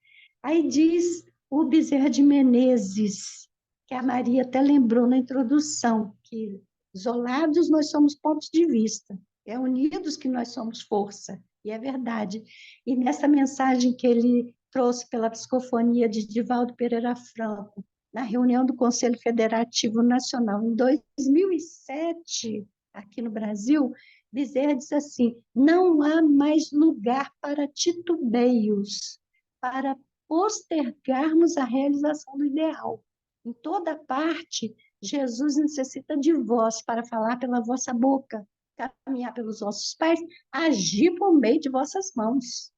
Aí diz o Bezerra de Menezes, que a Maria até lembrou na introdução, que isolados nós somos pontos de vista, é unidos que nós somos força, e é verdade. E nessa mensagem que ele trouxe pela psicofonia de Divaldo Pereira Franco, na reunião do Conselho Federativo Nacional, em 2007, aqui no Brasil, Bezerra diz assim: não há mais lugar para titubeios, para postergarmos a realização do ideal. Em toda parte, Jesus necessita de vós para falar pela vossa boca, caminhar pelos vossos pés, agir por meio de vossas mãos.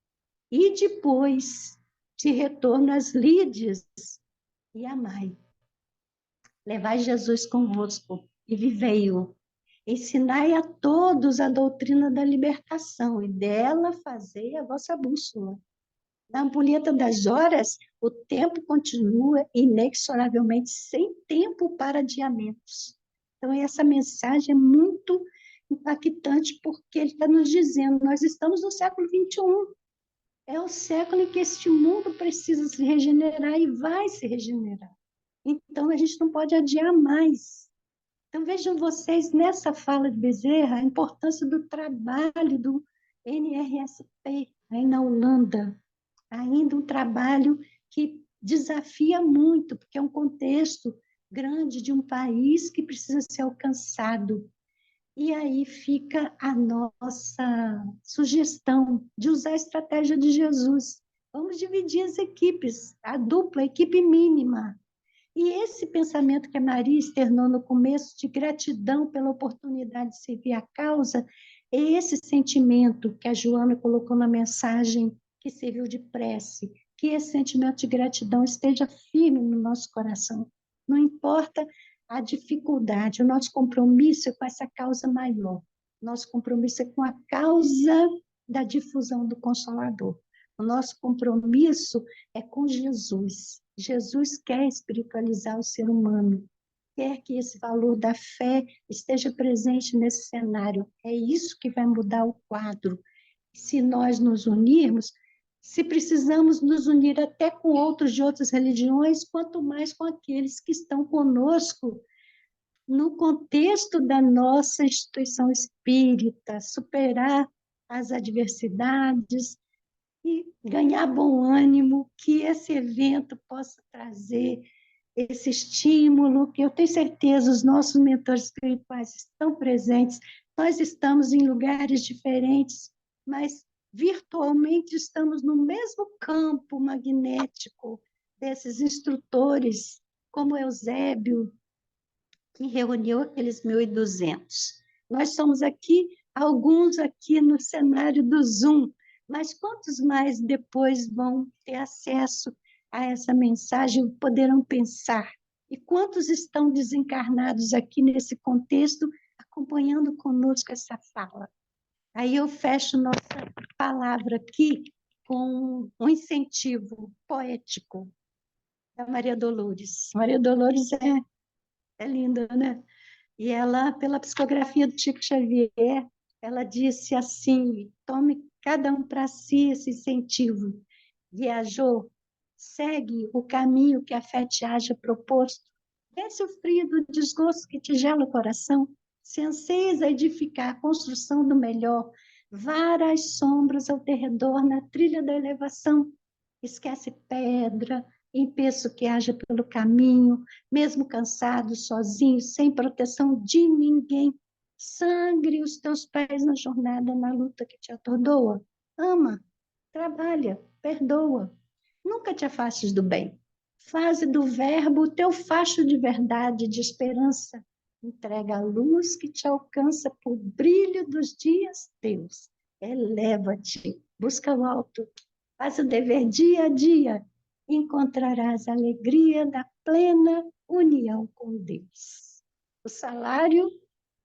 E depois, de retorno às lides, e amai. Levai Jesus convosco e vivei-o. Ensinai a todos a doutrina da libertação e dela fazei a vossa bússola. Na ampulheta das horas, o tempo continua inexoravelmente sem tempo para adiamentos. Então, essa mensagem é muito impactante porque ele está nos dizendo, nós estamos no século XXI. É o século em que este mundo precisa se regenerar e vai se regenerar. Então, a gente não pode adiar mais. Então, vejam vocês, nessa fala de Bezerra, a importância do trabalho do NRSP, aí na Holanda. Ainda um trabalho que desafia muito, porque é um contexto grande de um país que precisa ser alcançado. E aí fica a nossa sugestão de usar a estratégia de Jesus. Vamos dividir as equipes, a dupla, a equipe mínima, e esse pensamento que a Maria externou no começo, de gratidão pela oportunidade de servir a causa, é esse sentimento que a Joana colocou na mensagem que serviu de prece, que esse sentimento de gratidão esteja firme no nosso coração. Não importa a dificuldade, o nosso compromisso é com essa causa maior. Nosso compromisso é com a causa da difusão do Consolador. O nosso compromisso é com Jesus. Jesus quer espiritualizar o ser humano. quer que esse valor da fé esteja presente nesse cenário. É isso que vai mudar o quadro. Se nós nos unirmos, se precisamos nos unir até com outros de outras religiões, quanto mais com aqueles que estão conosco no contexto da nossa instituição espírita, superar as adversidades e ganhar bom ânimo, que esse evento possa trazer esse estímulo, que eu tenho certeza os nossos mentores espirituais estão presentes, nós estamos em lugares diferentes, mas virtualmente estamos no mesmo campo magnético desses instrutores, como Eusébio, que reuniu aqueles 1.200. Nós somos aqui, alguns aqui no cenário do Zoom, mas quantos mais depois vão ter acesso a essa mensagem, poderão pensar? E quantos estão desencarnados aqui nesse contexto, acompanhando conosco essa fala? Aí eu fecho nossa palavra aqui com um incentivo poético da Maria Dolores. Maria Dolores é linda, né? E ela, pela psicografia do Chico Xavier, ela disse assim: tome cada um para si esse incentivo. Viajou, segue o caminho que a fé te haja proposto. Desce o frio do desgosto que te gela o coração. Se anseias a edificar a construção do melhor, vara as sombras ao teu redor na trilha da elevação. Esquece pedra, empeço que haja pelo caminho, mesmo cansado, sozinho, sem proteção de ninguém. Sangre os teus pés na jornada, na luta que te atordoa. Ama, trabalha, perdoa. Nunca te afastes do bem. Faze do verbo o teu facho de verdade, de esperança. Entrega a luz que te alcança por brilho dos dias teus. Eleva-te, busca o alto, faz o dever dia a dia. Encontrarás a alegria da plena união com Deus. O salário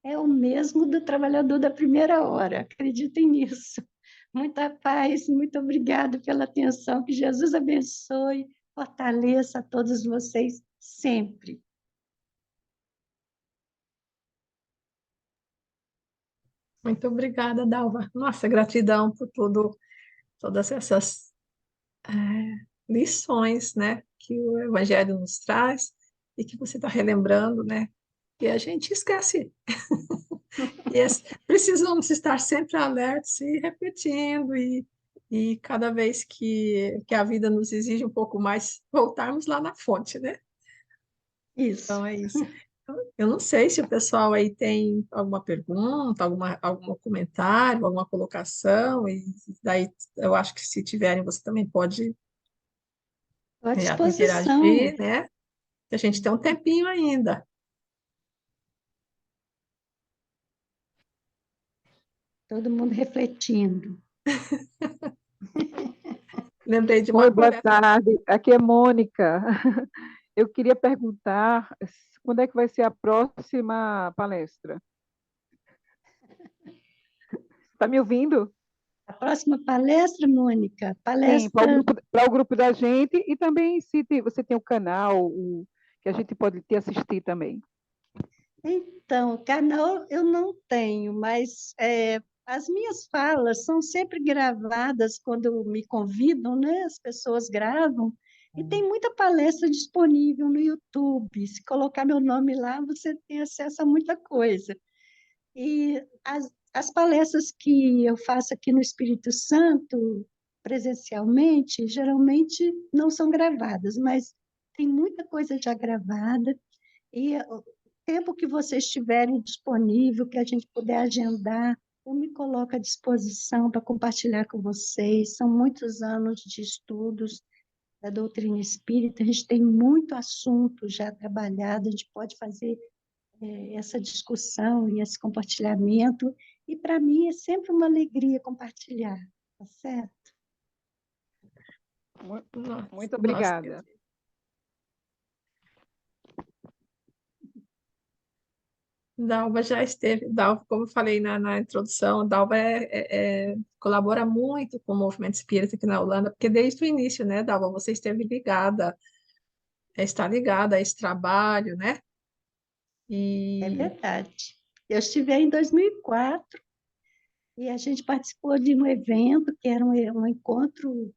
é o mesmo do trabalhador da primeira hora, acreditem nisso. Muita paz, muito obrigada pela atenção, que Jesus abençoe, fortaleça a todos vocês sempre. Muito obrigada, Dalva. Nossa, gratidão por tudo, todas essas lições, né, que o Evangelho nos traz e que você está relembrando, né, e a gente esquece. Precisamos estar sempre alertos e repetindo, e cada vez que a vida nos exige um pouco mais, voltarmos lá na fonte, né? Isso. Então é isso. Eu não sei se o pessoal aí tem alguma pergunta, algum comentário, alguma colocação, e daí eu acho que se tiverem, você também pode À disposição, interagir, né? Que a gente tem um tempinho ainda. todo mundo refletindo. Lembrei de uma Oi, boa colega. tarde. Aqui é Mônica. Eu queria perguntar quando é que vai ser a próxima palestra? Está me ouvindo? A próxima palestra, Mônica, Sim, palestra. para o grupo da gente e também se você tem o canal que a gente pode te assistir também. Então, canal eu não tenho, mas as minhas falas são sempre gravadas quando me convidam, né? As pessoas gravam, e tem muita palestra disponível no YouTube. Se colocar meu nome lá, você tem acesso a muita coisa. E as palestras que eu faço aqui no Espírito Santo, presencialmente, geralmente não são gravadas, mas tem muita coisa já gravada. E o tempo que vocês tiverem disponível, que a gente puder agendar, eu me coloco à disposição para compartilhar com vocês. São muitos anos de estudos da doutrina espírita, a gente tem muito assunto já trabalhado, a gente pode fazer essa discussão e esse compartilhamento, e para mim é sempre uma alegria compartilhar, tá certo? Muito Nós, obrigada. Dalva já esteve, Dalva, como eu falei na introdução, Dalva colabora muito com o movimento espírita aqui na Holanda, porque desde o início, né, Dalva, você esteve ligada, está ligada a esse trabalho, né? É E verdade. Eu estive aí em 2004 e a gente participou de um evento que era um encontro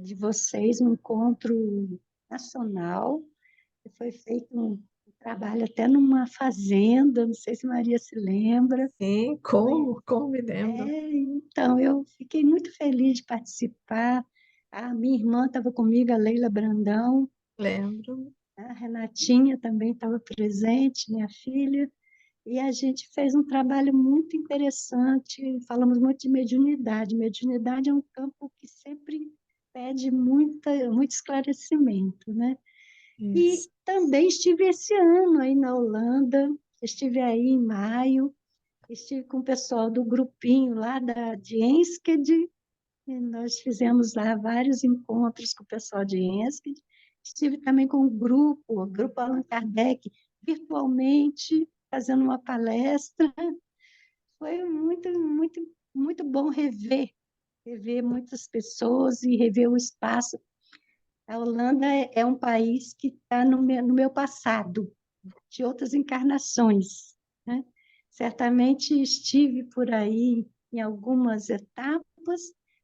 de vocês, um encontro nacional, que foi feito um trabalho até numa fazenda, não sei se Maria se lembra. sim, Foi, como me lembro, então, eu fiquei muito feliz de participar. A minha irmã estava comigo, a Leila Brandão, lembro. a Renatinha também estava presente, minha filha. E a gente fez um trabalho muito interessante, falamos muito de mediunidade. Mediunidade é um campo que sempre pede muito esclarecimento, né? E Isso. também estive esse ano aí na Holanda, estive aí em maio, estive com o pessoal do grupinho lá de Enschede, e nós fizemos lá vários encontros com o pessoal de Enschede. Estive também com o grupo Allan Kardec, virtualmente, fazendo uma palestra. Foi muito bom rever muitas pessoas e rever o espaço. A Holanda é um país que está no meu passado, de outras encarnações, né? Certamente estive por aí em algumas etapas.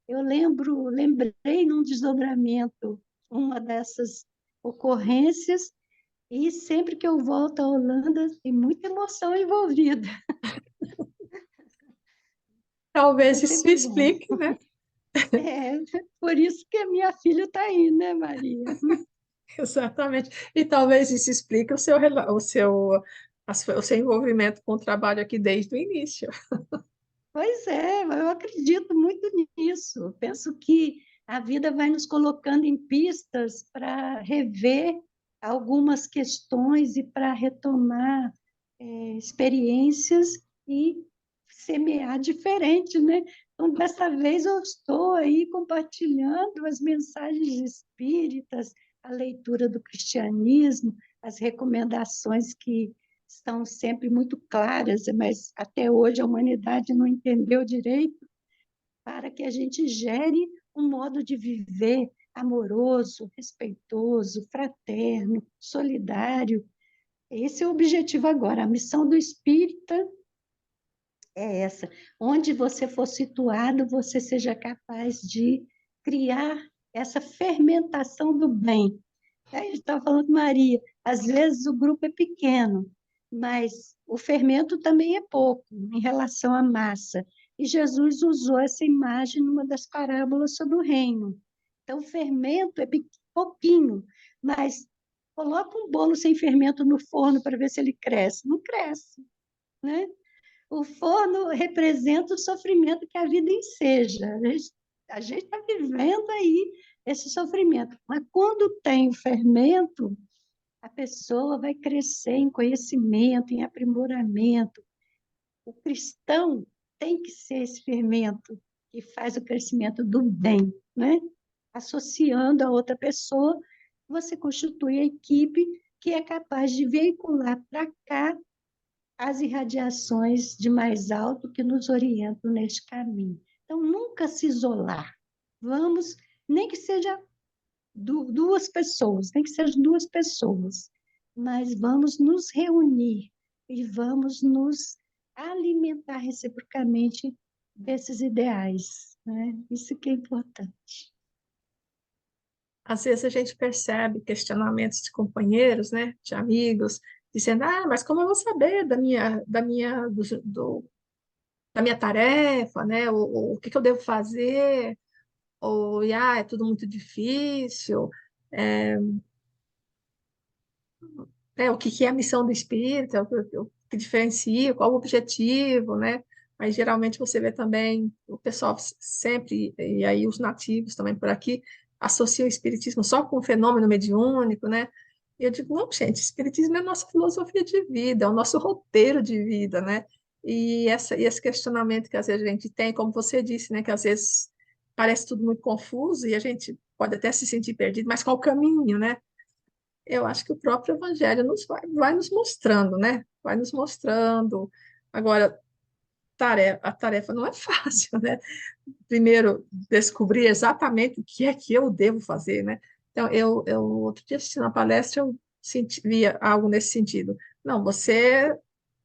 Lembrei num desdobramento uma dessas ocorrências, e sempre que eu volto à Holanda, tem muita emoção envolvida. É Talvez isso sempre bom. explique, né? É, por isso que a minha filha está aí, né, Maria? Exatamente. E talvez isso explique o seu envolvimento com o trabalho aqui desde o início. Pois é, eu acredito muito nisso. Penso que a vida vai nos colocando em pistas para rever algumas questões e para retomar experiências e semear diferente, né? Então, dessa vez eu estou aí compartilhando as mensagens espíritas, a leitura do cristianismo, as recomendações que estão sempre muito claras, mas até hoje a humanidade não entendeu direito, para que a gente gere um modo de viver amoroso, respeitoso, fraterno, solidário. Esse é o objetivo agora. A missão do espírita é essa. Onde você for situado, você seja capaz de criar essa fermentação do bem. A gente está falando, Maria, às vezes o grupo é pequeno, mas o fermento também é pouco em relação à massa. E Jesus usou essa imagem numa das parábolas sobre o reino. Então, o fermento é pouquinho, mas coloca um bolo sem fermento no forno para ver se ele cresce. Não cresce, né? O forno representa o sofrimento que a vida enseja. A gente está vivendo aí esse sofrimento. Mas quando tem o fermento, a pessoa vai crescer em conhecimento, em aprimoramento. O cristão tem que ser esse fermento que faz o crescimento do bem, né? Associando a outra pessoa, você constitui a equipe que é capaz de veicular para cá as irradiações de mais alto que nos orientam neste caminho. Então, nunca se isolar. Vamos, nem que seja duas pessoas, nem que sejam duas pessoas, mas vamos nos reunir e vamos nos alimentar reciprocamente desses ideais, né? Isso que é importante. Às vezes a gente percebe questionamentos de companheiros, né, de amigos, dizendo: ah, mas como eu vou saber da minha tarefa, né? O que que eu devo fazer? Ou, é tudo muito difícil. É, o que que é a missão do espírito? O que diferencia? Qual o objetivo, né? Mas geralmente você vê também o pessoal sempre, e aí os nativos também por aqui, associam o espiritismo só com o fenômeno mediúnico, né? E eu digo, não, gente, o espiritismo é a nossa filosofia de vida, é o nosso roteiro de vida, né? E esse questionamento que às vezes a gente tem, como você disse, né? Que às vezes parece tudo muito confuso e a gente pode até se sentir perdido, mas qual o caminho, né? Eu acho que o próprio Evangelho vai nos mostrando, né? Vai nos mostrando. Agora, a tarefa não é fácil, né? Primeiro, descobrir exatamente o que é que eu devo fazer, né? Então, outro dia assistindo uma palestra, via algo nesse sentido. Não, você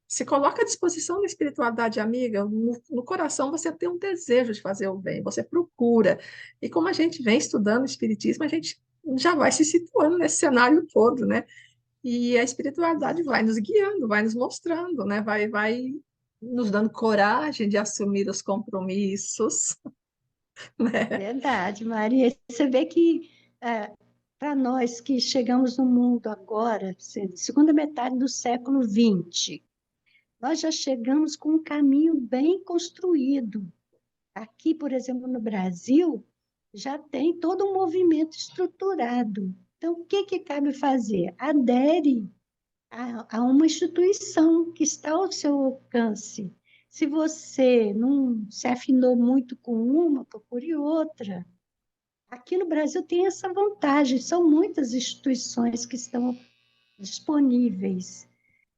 se coloca à disposição da espiritualidade amiga, no coração você tem um desejo de fazer o bem, você procura. E como a gente vem estudando o espiritismo, a gente já vai se situando nesse cenário todo, né? E a espiritualidade vai nos guiando, vai nos mostrando, né? Vai nos dando coragem de assumir os compromissos, né? Verdade, Maria. Você vê que para nós que chegamos no mundo agora, segunda metade do século XX, nós já chegamos com um caminho bem construído. Aqui, por exemplo, no Brasil, já tem todo um movimento estruturado. Então, o que que cabe fazer? Adere a uma instituição que está ao seu alcance. Se você não se afinou muito com uma, procure outra. Aqui no Brasil tem essa vantagem, são muitas instituições que estão disponíveis.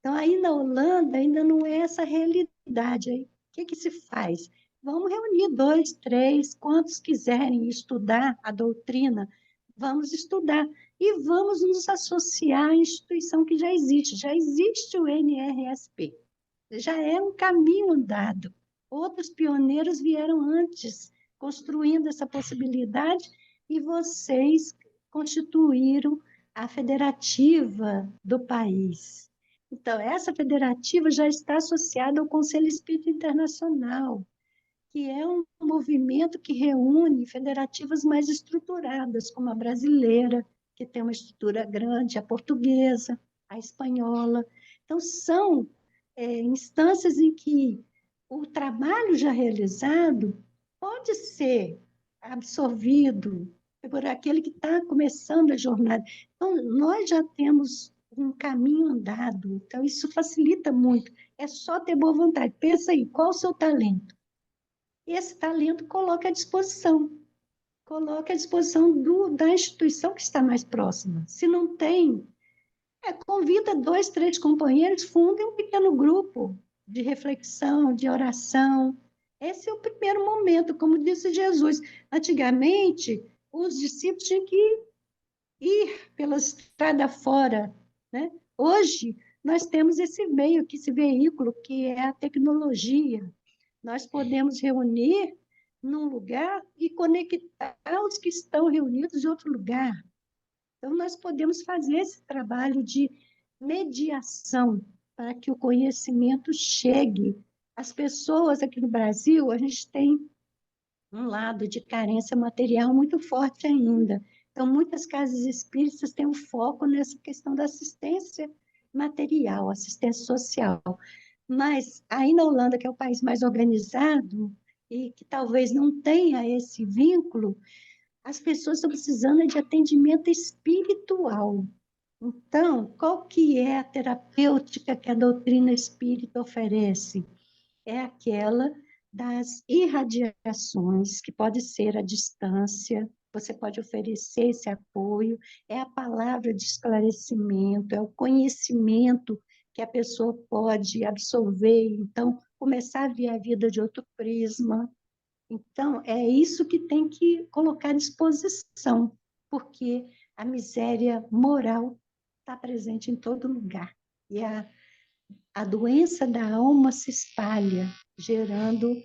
Então, aí na Holanda ainda não é essa realidade. Aí, o que que se faz? Vamos reunir dois, três, quantos quiserem estudar a doutrina, vamos estudar. E vamos nos associar à instituição que já existe. Já existe o NRSP. Já é um caminho andado. Outros pioneiros vieram antes, construindo essa possibilidade, e vocês constituíram a federativa do país. Então, essa federativa já está associada ao Conselho Espírita Internacional, que é um movimento que reúne federativas mais estruturadas, como a brasileira, que tem uma estrutura grande, a portuguesa, a espanhola. Então, são instâncias em que o trabalho já realizado pode ser absorvido por aquele que está começando a jornada. Então, nós já temos um caminho andado, então isso facilita muito. É só ter boa vontade. Pensa aí, qual o seu talento? E esse talento coloca à disposição da instituição que está mais próxima. Se não tem, convida dois, três companheiros, fundem um pequeno grupo de reflexão, de oração. Esse é o primeiro momento, como disse Jesus. Antigamente, os discípulos tinham que ir pela estrada fora, né? Hoje, nós temos esse meio, esse veículo, que é a tecnologia. Nós podemos reunir num lugar e conectar os que estão reunidos em outro lugar. Então, nós podemos fazer esse trabalho de mediação para que o conhecimento chegue. As pessoas aqui no Brasil, a gente tem um lado de carência material muito forte ainda. Então, muitas casas espíritas têm um foco nessa questão da assistência material, assistência social. Mas aí na Holanda, que é o país mais organizado e que talvez não tenha esse vínculo, as pessoas estão precisando de atendimento espiritual. Então, qual que é a terapêutica que a doutrina espírita oferece? É aquela das irradiações, que pode ser à distância, você pode oferecer esse apoio, é a palavra de esclarecimento, é o conhecimento que a pessoa pode absorver, então começar a ver a vida de outro prisma. Então, é isso que tem que colocar à disposição, porque a miséria moral está presente em todo lugar. E a doença da alma se espalha, gerando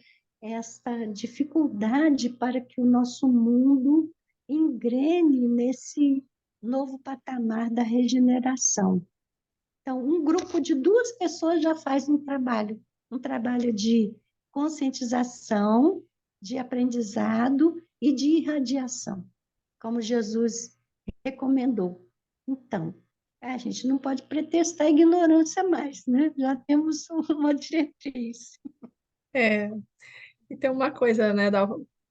essa dificuldade para que o nosso mundo engrene nesse novo patamar da regeneração. Então, um grupo de duas pessoas já faz um trabalho de conscientização, de aprendizado e de irradiação, como Jesus recomendou. Então, a gente não pode pretextar a ignorância mais, né? Já temos uma diretriz. É, e tem uma coisa, né,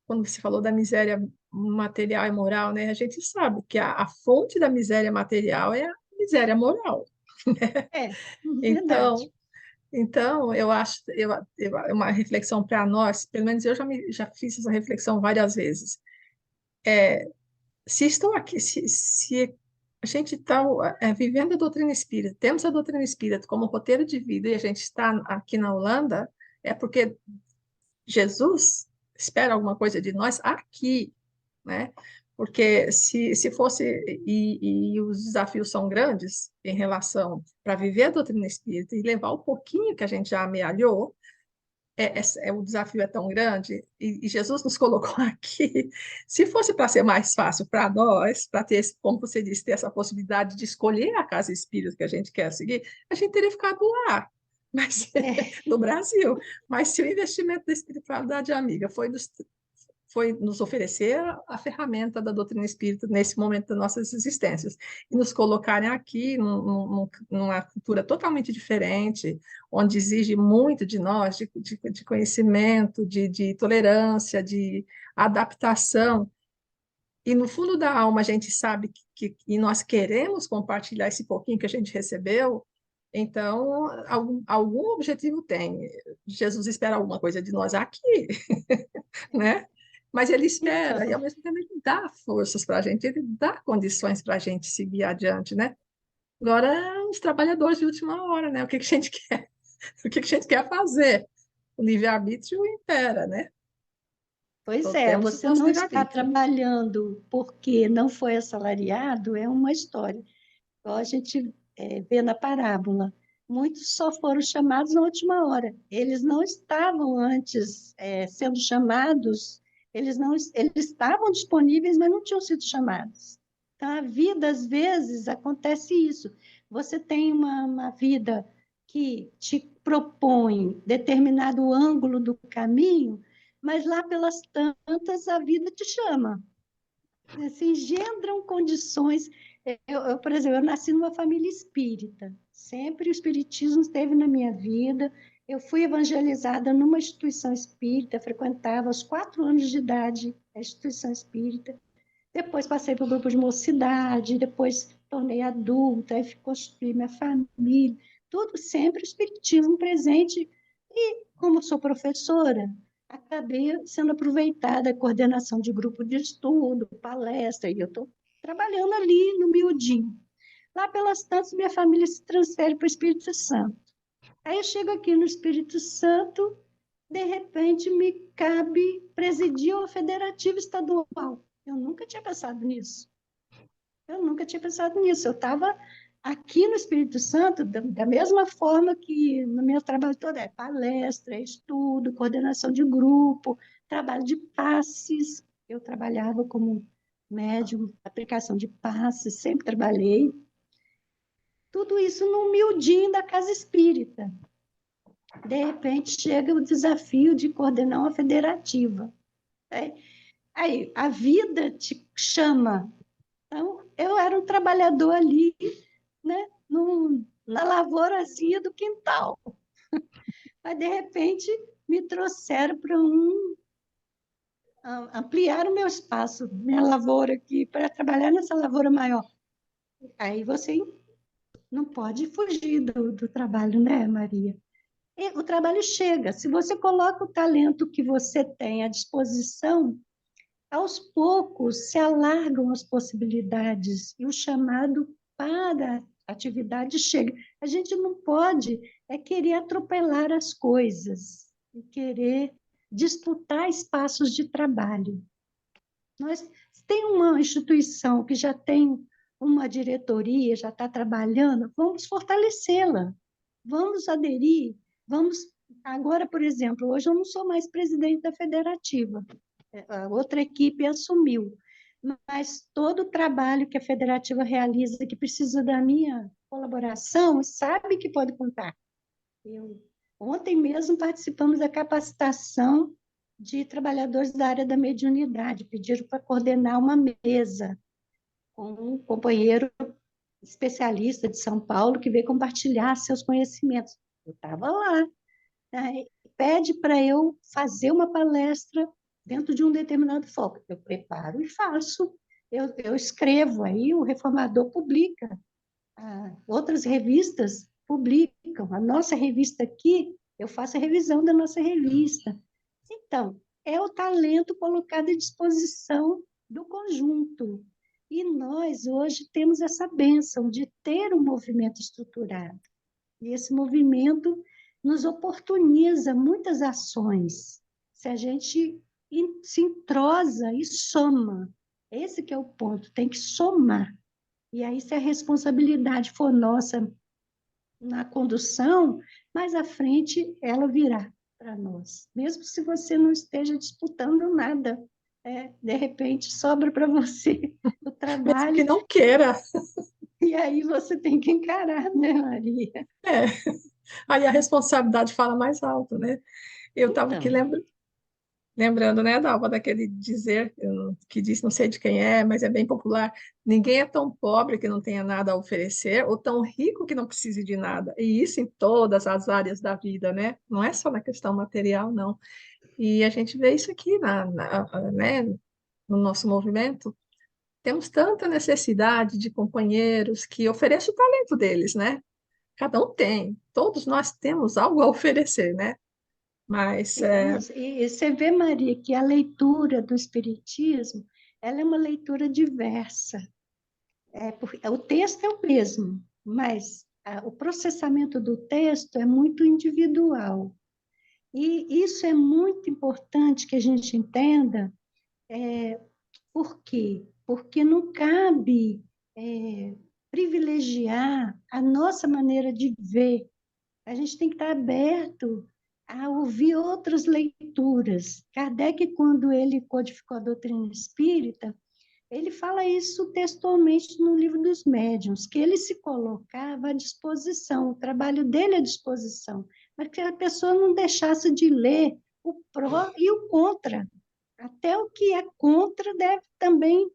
quando você falou da miséria material e moral, né, a gente sabe que a fonte da miséria material é a miséria moral. É, verdade. Então, então eu acho, é uma reflexão para nós, pelo menos eu já fiz essa reflexão várias vezes. Se estou aqui, se a gente está vivendo a doutrina espírita, temos a doutrina espírita como roteiro de vida e a gente está aqui na Holanda, é porque Jesus espera alguma coisa de nós aqui, né? Porque se fosse, e os desafios são grandes em relação para viver a doutrina espírita e levar o pouquinho que a gente já amealhou, o desafio é tão grande, e Jesus nos colocou aqui. Se fosse para ser mais fácil para nós, para ter, como você disse, ter essa possibilidade de escolher a casa espírita que a gente quer seguir, a gente teria ficado lá, mas, É, no Brasil. Mas se o investimento da espiritualidade amiga foi nos oferecer a ferramenta da doutrina espírita nesse momento das nossas existências e nos colocarem aqui numa cultura totalmente diferente, onde exige muito de nós, de conhecimento, de tolerância, de adaptação. E no fundo da alma a gente sabe e nós queremos compartilhar esse pouquinho que a gente recebeu, então algum objetivo tem. Jesus espera alguma coisa de nós aqui, né? Mas ele espera e, ao então, mesmo tempo, ele dá forças para a gente, ele dá condições para a gente seguir adiante, né? Agora, os trabalhadores de última hora, né? O que que a gente quer? O que que a gente quer fazer? O livre-arbítrio impera, né? pois Todos é, temos o você nosso não está livre-arbítrio. trabalhando porque não foi assalariado, é uma história. Igual a gente vê na parábola. Muitos só foram chamados na última hora. Eles não estavam antes sendo chamados, eles estavam disponíveis, mas não tinham sido chamados. Então, a vida, às vezes, acontece isso. Você tem uma vida que te propõe determinado ângulo do caminho, mas lá pelas tantas a vida te chama, se engendram condições. Por exemplo, eu nasci numa família espírita, sempre o espiritismo esteve na minha vida. Eu fui evangelizada numa instituição espírita, frequentava aos 4 anos de idade a instituição espírita. Depois passei para o grupo de mocidade, depois tornei adulta, aí construí minha família, tudo sempre o espiritismo presente. E, como sou professora, acabei sendo aproveitada a coordenação de grupo de estudo, palestra, e eu estou trabalhando ali no miudinho. Lá pelas tantas, minha família se transfere para o Espírito Santo. Aí eu chego aqui no Espírito Santo, de repente me cabe presidir uma federativa estadual. Eu nunca tinha pensado nisso. Eu nunca tinha pensado nisso. Eu estava aqui no Espírito Santo, da mesma forma que no meu trabalho todo é palestra, estudo, coordenação de grupo, trabalho de passes. Eu trabalhava como médium, aplicação de passes, sempre trabalhei. Tudo isso no miudinho da casa espírita. De repente chega o desafio de coordenar uma federativa. Né? Aí a vida te chama. Então, eu era um trabalhador ali, né, na lavourazinha do quintal. Mas, de repente, me trouxeram para ampliar o meu espaço, minha lavoura aqui, para trabalhar nessa lavoura maior. Aí você não pode fugir do trabalho, né, Maria? E o trabalho chega. Se você coloca o talento que você tem à disposição, aos poucos se alargam as possibilidades e o chamado para a atividade chega. A gente não pode querer atropelar as coisas e querer disputar espaços de trabalho. Nós tem uma instituição que já tem uma diretoria, já está trabalhando, vamos fortalecê-la, vamos aderir, vamos. Agora, por exemplo, hoje eu não sou mais presidente da federativa, a outra equipe assumiu, mas todo o trabalho que a federativa realiza, que precisa da minha colaboração, sabe que pode contar. Ontem mesmo participamos da capacitação de trabalhadores da área da mediunidade, pediram para coordenar uma mesa com um companheiro especialista de São Paulo que veio compartilhar seus conhecimentos. Eu estava lá, né? Pede para eu fazer uma palestra dentro de um determinado foco. Eu preparo e faço. Eu escrevo, aí o Reformador publica, outras revistas publicam. A nossa revista aqui, eu faço a revisão da nossa revista. Então, é o talento colocado à disposição do conjunto. E nós, hoje, temos essa bênção de ter um movimento estruturado. E esse movimento nos oportuniza muitas ações. Se a gente se entrosa e soma. Esse que é o ponto, tem que somar. E aí, se a responsabilidade for nossa na condução, mais à frente ela virá para nós. Mesmo se você não esteja disputando nada, de repente sobra para você o Mesmo que trabalho, não queira. e aí você tem que encarar, né, Maria? É. Aí a responsabilidade fala mais alto, né? Eu estava aqui Então, lembrando, né, Dalva, daquele dizer que diz, não sei de quem é, mas é bem popular: ninguém é tão pobre que não tenha nada a oferecer, ou tão rico que não precise de nada. E isso em todas as áreas da vida, né? Não é só na questão material, não. E a gente vê isso aqui né, no nosso movimento. Temos tanta necessidade de companheiros que ofereçam o talento deles, né? Cada um tem, todos nós temos algo a oferecer, né? Mas temos, e você vê, Maria, que a leitura do Espiritismo, ela é uma leitura diversa. Porque o texto é o mesmo, mas o processamento do texto é muito individual. E isso é muito importante que a gente entenda. Por quê? Porque não cabe privilegiar a nossa maneira de ver. A gente tem que estar aberto a ouvir outras leituras. Kardec, quando ele codificou a doutrina espírita, ele fala isso textualmente no Livro dos Médiuns, que ele se colocava à disposição, o trabalho dele à disposição, para que a pessoa não deixasse de ler o pró e o contra. Até o que é contra deve também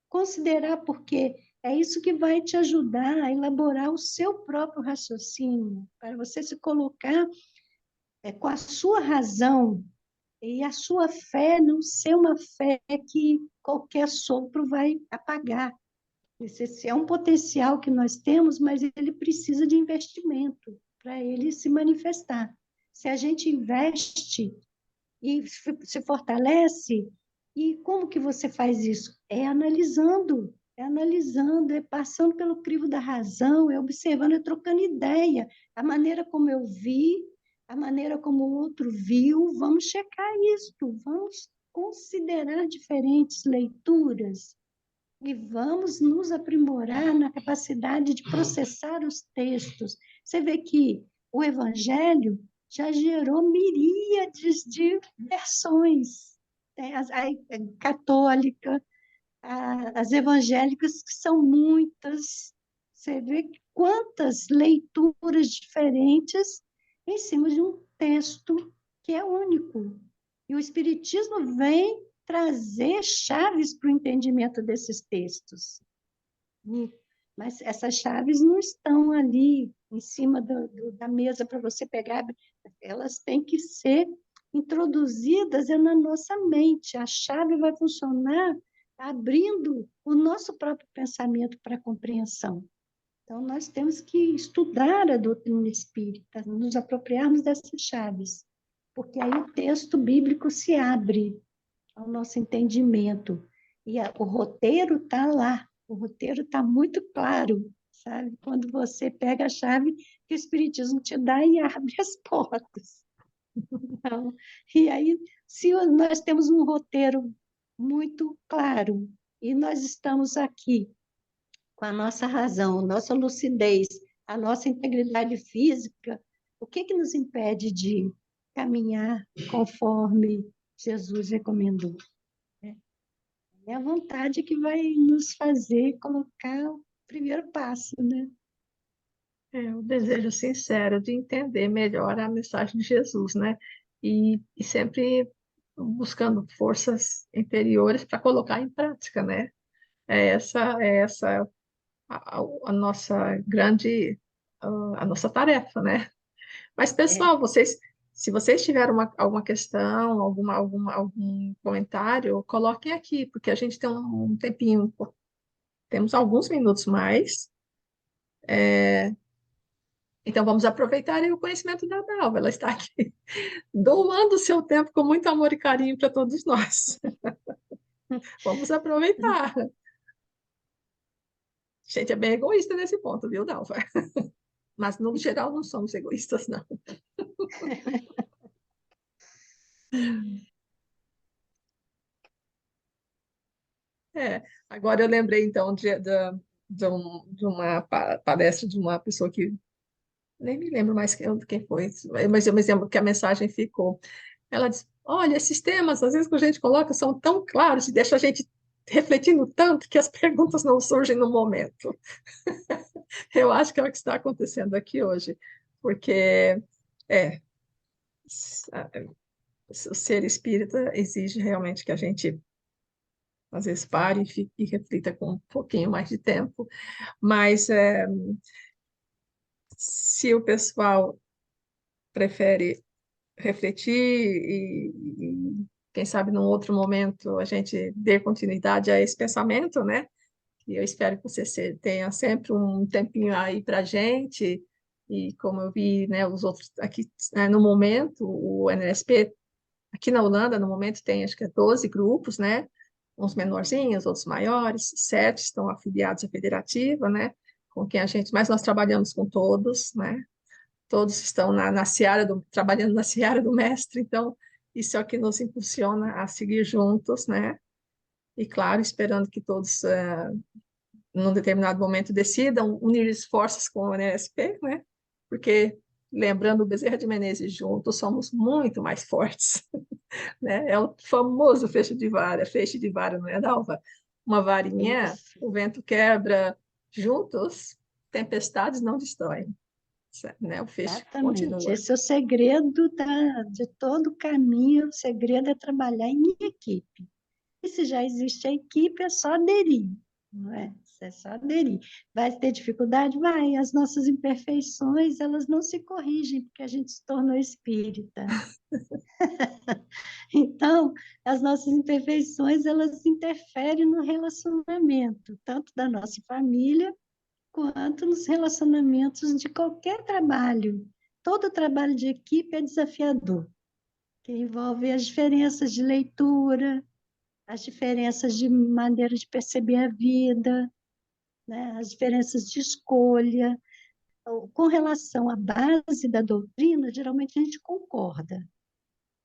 considerar, porque é isso que vai te ajudar a elaborar o seu próprio raciocínio, para você se colocar com a sua razão e a sua fé não ser uma fé que qualquer sopro vai apagar. Esse é um potencial que nós temos, mas ele precisa de investimento para ele se manifestar. Se a gente investe e se fortalece, e como que você faz isso? É analisando, é passando pelo crivo da razão, é observando, é trocando ideia. A maneira como eu vi, a maneira como o outro viu, vamos checar isso, vamos considerar diferentes leituras e vamos nos aprimorar na capacidade de processar os textos. Você vê que o Evangelho já gerou miríades de versões, né? A católica, as evangélicas, que são muitas. Você vê quantas leituras diferentes em cima de um texto que é único. E o Espiritismo vem trazer chaves para o entendimento desses textos. Mas essas chaves não estão ali em cima da mesa para você pegar, elas têm que ser introduzidas na nossa mente. A chave vai funcionar abrindo o nosso próprio pensamento para a compreensão. Então, nós temos que estudar a doutrina espírita, nos apropriarmos dessas chaves, porque aí o texto bíblico se abre ao nosso entendimento. E o roteiro está lá, o roteiro está muito claro, sabe? Quando você pega a chave que o Espiritismo te dá e abre as portas. Então, e aí, se nós temos um roteiro muito claro e nós estamos aqui com a nossa razão, a nossa lucidez, a nossa integridade física, o que que nos impede de caminhar conforme Jesus recomendou? É a vontade que vai nos fazer colocar o primeiro passo, né? o desejo sincero de entender melhor a mensagem de Jesus, né? E sempre buscando forças interiores para colocar em prática, né? É essa a nossa grande, a nossa tarefa, né? Mas, É, pessoal, se vocês tiverem alguma questão, algum comentário, coloquem aqui, porque a gente tem um tempinho, temos alguns minutos mais. Então, vamos aproveitar aí o conhecimento da Dalva. Ela está aqui doando o seu tempo com muito amor e carinho para todos nós. Vamos aproveitar. A gente é bem egoísta nesse ponto, viu, Dalva? Mas, no geral, não somos egoístas, não. É, Agora eu lembrei, então, de uma palestra de uma pessoa que nem me lembro mais quem foi, mas eu me lembro que a mensagem ficou. Ela diz: olha, esses temas, às vezes, que a gente coloca, são tão claros e deixa a gente refletindo tanto que as perguntas não surgem no momento. Eu acho que é o que está acontecendo aqui hoje, porque é, o ser espírita exige realmente que a gente, às vezes, pare e reflita com um pouquinho mais de tempo, mas se o pessoal prefere refletir quem sabe, num outro momento, a gente dê continuidade a esse pensamento, né? E eu espero que você tenha sempre um tempinho aí para a gente. E como eu vi, né, os outros aqui, né, no momento, o NSP, aqui na Holanda, no momento, tem acho que 12 grupos, né? Uns menorzinhos, outros maiores, 7 estão afiliados à federativa, né? Com quem a gente, mas nós trabalhamos com todos, né? Todos estão na seara trabalhando na seara do mestre, então isso é o que nos impulsiona a seguir juntos, né? E claro, esperando que todos, num determinado momento, decidam unir esforços com o NSP, né? Porque, lembrando o Bezerra de Menezes, juntos somos muito mais fortes, né? É o famoso feixe de vara, não é, Dalva? Uma varinha, Isso, o vento quebra, juntos, tempestades não destroem, né? O feixe exatamente. continua. Esse é o segredo de todo o caminho, o segredo é trabalhar em equipe. E se já existe a equipe, é só aderir, não é? É só aderir. Vai ter dificuldade? Vai. As nossas imperfeições, elas não se corrigem porque a gente se tornou espírita. Então, as nossas imperfeições, elas interferem no relacionamento, tanto da nossa família, quanto nos relacionamentos de qualquer trabalho. Todo trabalho de equipe é desafiador, que envolve as diferenças de leitura, as diferenças de maneira de perceber a vida, né? As diferenças de escolha. Então, com relação à base da doutrina, geralmente a gente concorda.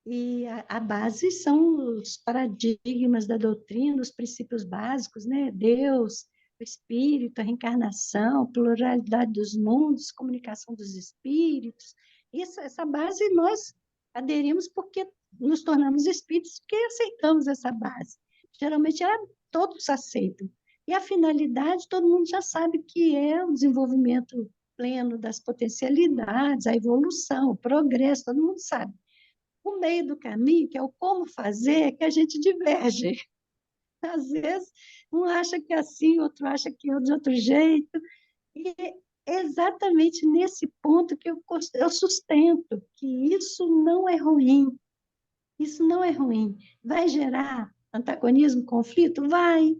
E a base são os paradigmas da doutrina, os princípios básicos, né? Deus, o espírito, a reencarnação, pluralidade dos mundos, comunicação dos espíritos. Essa base nós aderimos porque nos tornamos espíritos, porque aceitamos essa base. Geralmente todos aceitam. E a finalidade, todo mundo já sabe que é o desenvolvimento pleno das potencialidades, a evolução, o progresso, todo mundo sabe. O meio do caminho, que é o como fazer, é que a gente diverge. Às vezes, um acha que é assim, outro acha que é de outro jeito. E é exatamente nesse ponto que eu sustento que isso não é ruim. Isso não é ruim. Vai gerar antagonismo, conflito? Vai,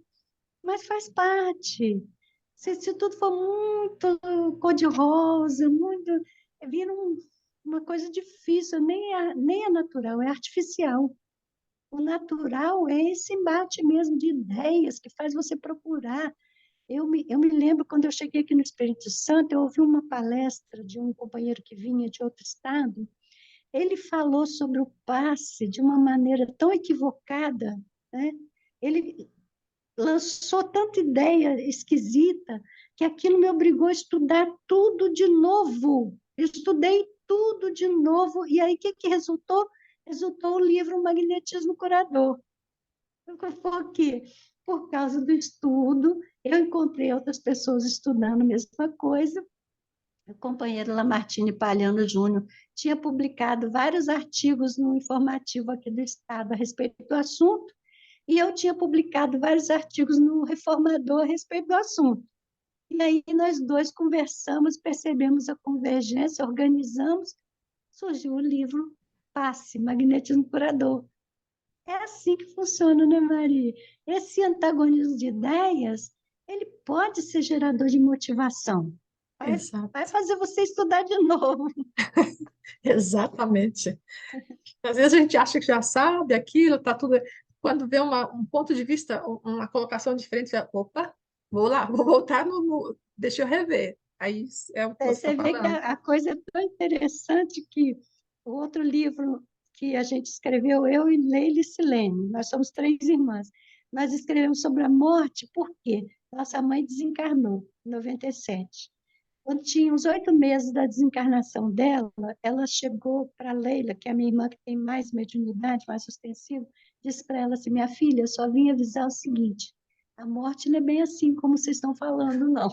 mas faz parte. Se tudo for muito cor-de-rosa, muito, vira uma coisa difícil, nem é natural, é artificial. O natural é esse embate mesmo de ideias que faz você procurar. Eu me lembro quando eu cheguei aqui no Espírito Santo, eu ouvi uma palestra de um companheiro que vinha de outro estado. Ele falou sobre o passe de uma maneira tão equivocada, né? Ele lançou tanta ideia esquisita que aquilo me obrigou a estudar tudo de novo. Eu estudei tudo de novo, e aí o que resultou? Resultou o livro Magnetismo Curador. Por quê? Por causa do estudo, eu encontrei outras pessoas estudando a mesma coisa. O companheiro Lamartine Palhano Júnior tinha publicado vários artigos no informativo aqui do Estado a respeito do assunto, e eu tinha publicado vários artigos no Reformador a respeito do assunto. E aí nós dois conversamos, percebemos a convergência, organizamos, surgiu o livro Passe, Magnetismo Curador. É assim que funciona, né, Maria? Esse antagonismo de ideias, ele pode ser gerador de motivação. Vai Exato, fazer você estudar de novo. exatamente. Às vezes a gente acha que já sabe aquilo, tá tudo. Quando vê um ponto de vista, uma colocação diferente, já, opa, vou lá, vou voltar deixa eu rever. Aí é o que você está Você vê que falando. a coisa é tão interessante que o outro livro que a gente escreveu, eu e Leila Silene, nós somos três irmãs, Nós escrevemos sobre a morte, por quê? Nossa mãe desencarnou em 97. Quando tinha uns 8 meses da desencarnação dela, ela chegou para a Leila, que é a minha irmã que tem mais mediunidade, mais ostensiva, disse para ela assim, minha filha, eu só vim avisar o seguinte, a morte não é bem assim como vocês estão falando, não.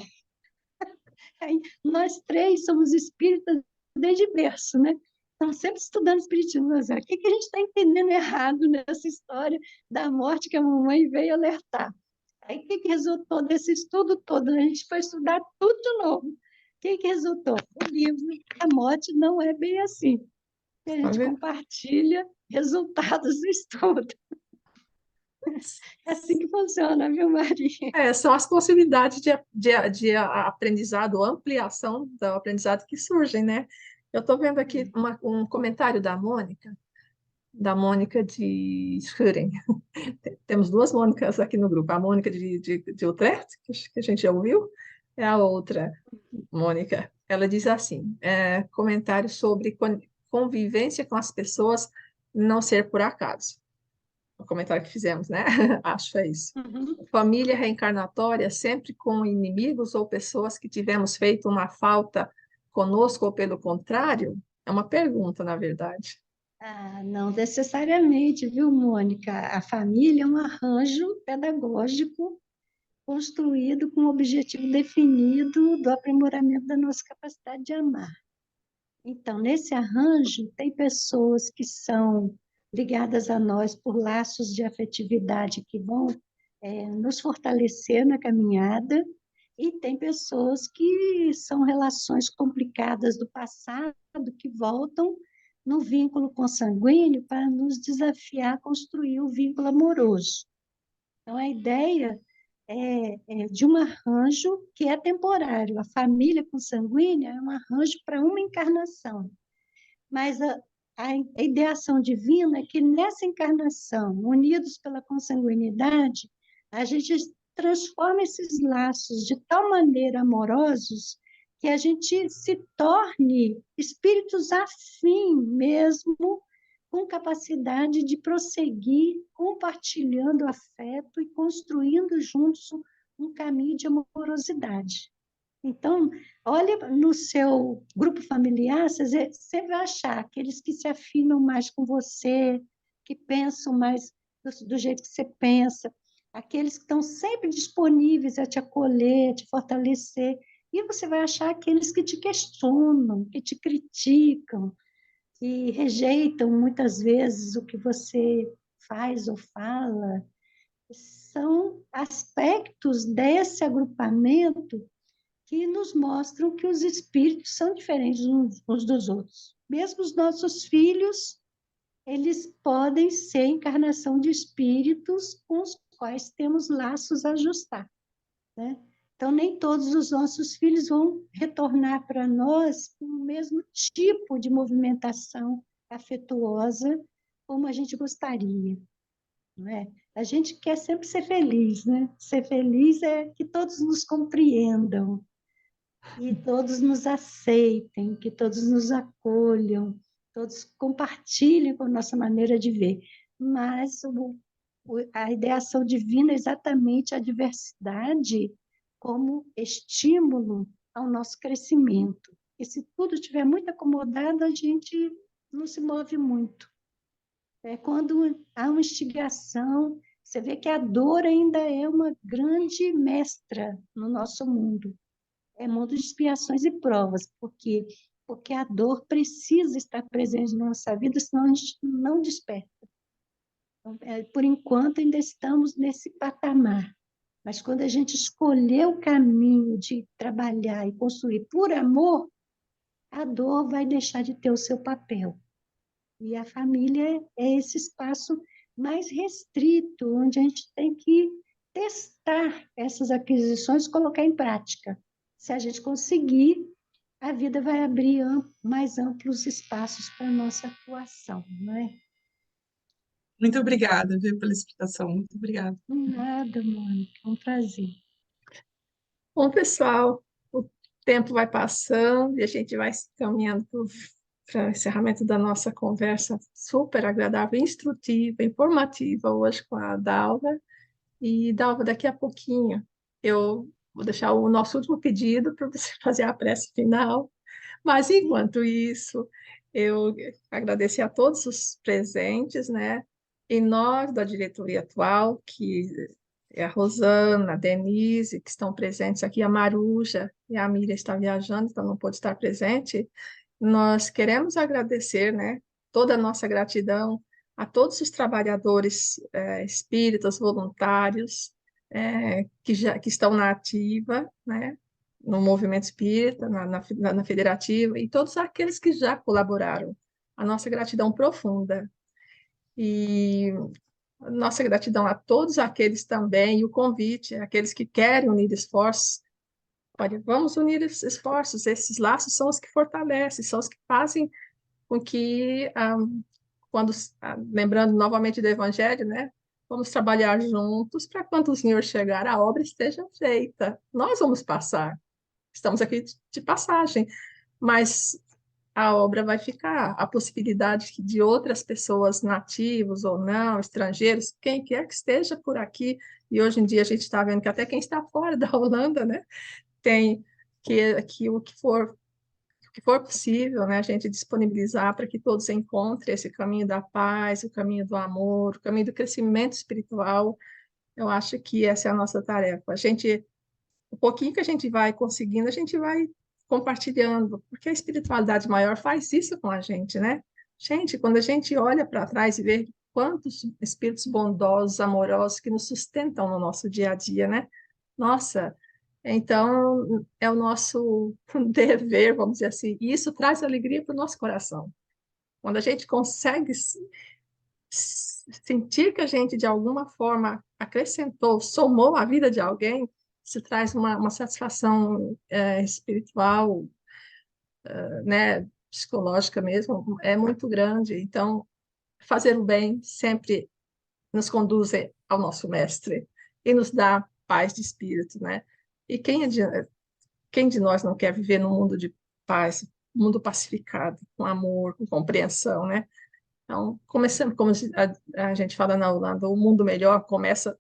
Aí, nós três somos espíritas desde berço, né? Estamos sempre estudando espiritismo. Mas, o que que a gente está entendendo errado nessa história da morte que a mamãe veio alertar? Aí, o que que resultou desse estudo todo? A gente foi estudar tudo de novo. O que que resultou? O livro A Morte Não É Bem Assim. E a Tá gente vendo? compartilha resultados do estudo. É assim que funciona, viu, Maria? São as possibilidades de aprendizado, ampliação do aprendizado que surgem, né? Eu estou vendo aqui um comentário da Mônica de Schuren. Temos duas Mônicas aqui no grupo. A Mônica de Utrecht, que a gente já ouviu, é a outra Mônica. Ela diz assim: comentário sobre convivência com as pessoas não ser por acaso. O comentário que fizemos, né? Acho é isso. Uhum. Família reencarnatória sempre com inimigos ou pessoas que tivemos feito uma falta conosco ou pelo contrário? É uma pergunta, na verdade. Ah, não necessariamente, viu, Mônica? A família é um arranjo pedagógico construído com um objetivo definido do aprimoramento da nossa capacidade de amar. Então, nesse arranjo, tem pessoas que são ligadas a nós por laços de afetividade que vão nos fortalecer na caminhada, e tem pessoas que são relações complicadas do passado que voltam no vínculo consanguíneo para nos desafiar a construir o vínculo amoroso. Então, a ideia é de um arranjo que é temporário. A família consanguínea é um arranjo para uma encarnação. Mas a ideação divina é que nessa encarnação, unidos pela consanguinidade, a gente transforma esses laços de tal maneira amorosos que a gente se torne espíritos afim mesmo, com capacidade de prosseguir compartilhando afeto e construindo juntos um caminho de amorosidade. Então, olha no seu grupo familiar, você vai achar aqueles que se afinam mais com você, que pensam mais do jeito que você pensa, aqueles que estão sempre disponíveis a te acolher, a te fortalecer, e você vai achar aqueles que te questionam, que te criticam, que rejeitam muitas vezes o que você faz ou fala. São aspectos desse agrupamento que nos mostram que os espíritos são diferentes uns dos outros. Mesmo os nossos filhos, eles podem ser encarnação de espíritos com os quais temos laços a ajustar, né? Então, nem todos os nossos filhos vão retornar para nós com o mesmo tipo de movimentação afetuosa como a gente gostaria, não é? A gente quer sempre ser feliz, né? Ser feliz é que todos nos compreendam, e todos nos aceitem, que todos nos acolham, todos compartilhem com a nossa maneira de ver. Mas a ideação divina é exatamente a diversidade como estímulo ao nosso crescimento. E se tudo estiver muito acomodado, a gente não se move muito. É quando há uma instigação, você vê que a dor ainda é uma grande mestra no nosso mundo. É mundo de expiações e provas, porque a dor precisa estar presente na nossa vida, senão a gente não desperta. Então, por enquanto, ainda estamos nesse patamar. Mas quando a gente escolher o caminho de trabalhar e construir por amor, a dor vai deixar de ter o seu papel. E a família é esse espaço mais restrito, onde a gente tem que testar essas aquisições e colocar em prática. Se a gente conseguir, a vida vai abrir mais amplos espaços para a nossa atuação, não é? Muito obrigada, viu, pela explicação. Muito obrigada. Nada, Mônica, é um prazer. Bom, pessoal, o tempo vai passando e a gente vai se caminhando para o encerramento da nossa conversa super agradável, instrutiva, informativa hoje com a Dalva. E, Dalva, daqui a pouquinho eu vou deixar o nosso último pedido para você fazer a prece final. Mas, enquanto isso, eu agradecer a todos os presentes, né? E nós da diretoria atual, que é a Rosana, a Denise, que estão presentes aqui, a Maruja e a Miriam está viajando, então não pôde estar presente. Nós queremos agradecer, né, toda a nossa gratidão a todos os trabalhadores espíritas, voluntários, que estão na ativa, né, no movimento espírita, na federativa, e todos aqueles que já colaboraram. A nossa gratidão profunda. E nossa gratidão a todos aqueles também, e o convite, aqueles que querem unir esforços. Olha, vamos unir esses esforços, esses laços são os que fortalecem, são os que fazem com que, quando, lembrando novamente do Evangelho, né, vamos trabalhar juntos para quando o Senhor chegar, a obra esteja feita. Nós vamos passar, estamos aqui de passagem, mas a obra vai ficar. A possibilidade de outras pessoas, nativos ou não, estrangeiros, quem quer que esteja por aqui, e hoje em dia a gente está vendo que até quem está fora da Holanda, né, tem que o que for possível, né, a gente disponibilizar para que todos encontrem esse caminho da paz, o caminho do amor, o caminho do crescimento espiritual. Eu acho que essa é a nossa tarefa. O pouquinho que a gente vai conseguindo, a gente vai compartilhando, porque a espiritualidade maior faz isso com a gente, né? Gente, quando a gente olha para trás e vê quantos espíritos bondosos, amorosos que nos sustentam no nosso dia a dia, né? Nossa, então é o nosso dever, vamos dizer assim, e isso traz alegria para o nosso coração. Quando a gente consegue sentir que a gente, de alguma forma, acrescentou, somou a vida de alguém, isso traz uma satisfação espiritual, né, psicológica mesmo, é muito grande. Então, fazer o bem sempre nos conduz ao nosso mestre e nos dá paz de espírito, né? E quem de nós não quer viver num mundo de paz, um mundo pacificado, com amor, com compreensão, né? Então, começando, como a gente fala na Holanda, o mundo melhor começa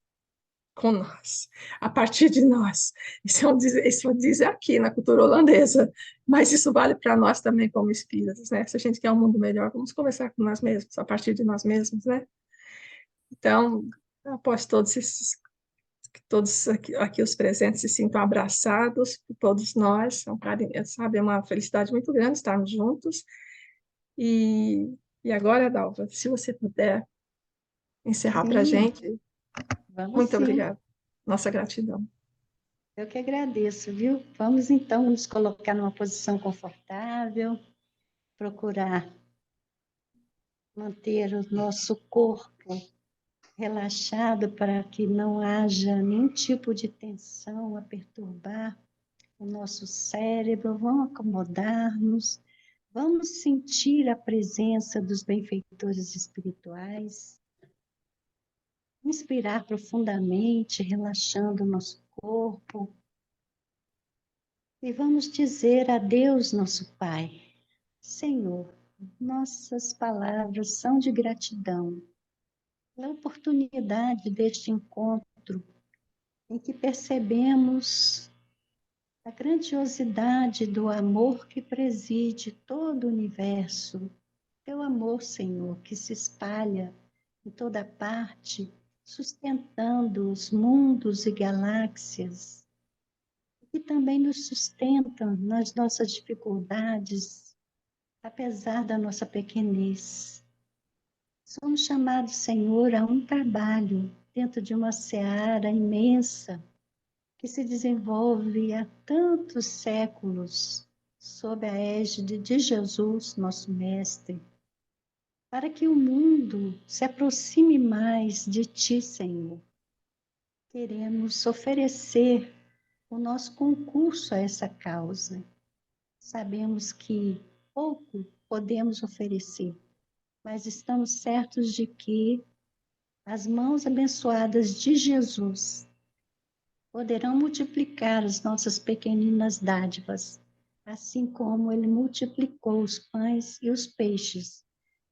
com nós, a partir de nós. Isso diz aqui na cultura holandesa, mas isso vale para nós também como espíritas, né? Se a gente quer um mundo melhor, vamos começar com nós mesmos, a partir de nós mesmos, né? Então, após que todos aqui os presentes se sintam abraçados por todos nós, sabe, é uma felicidade muito grande estarmos juntos. E agora, Dalva, se você puder encerrar para a Sim, gente, vamos muito sim. obrigada. Nossa gratidão. Eu que agradeço, viu? Vamos então nos colocar numa posição confortável, procurar manter o nosso corpo relaxado para que não haja nenhum tipo de tensão a perturbar o nosso cérebro. Vamos acomodar-nos, vamos sentir a presença dos benfeitores espirituais, inspirar profundamente, relaxando o nosso corpo. E vamos dizer a Deus, nosso Pai: Senhor, nossas palavras são de gratidão pela oportunidade deste encontro em que percebemos a grandiosidade do amor que preside todo o universo. Teu amor, Senhor, que se espalha em toda parte, sustentando os mundos e galáxias, e também nos sustenta nas nossas dificuldades, apesar da nossa pequenez. Somos chamados, Senhor, a um trabalho dentro de uma seara imensa que se desenvolve há tantos séculos sob a égide de Jesus, nosso Mestre, para que o mundo se aproxime mais de Ti, Senhor. Queremos oferecer o nosso concurso a essa causa. Sabemos que pouco podemos oferecer, mas estamos certos de que as mãos abençoadas de Jesus poderão multiplicar as nossas pequeninas dádivas, assim como ele multiplicou os pães e os peixes,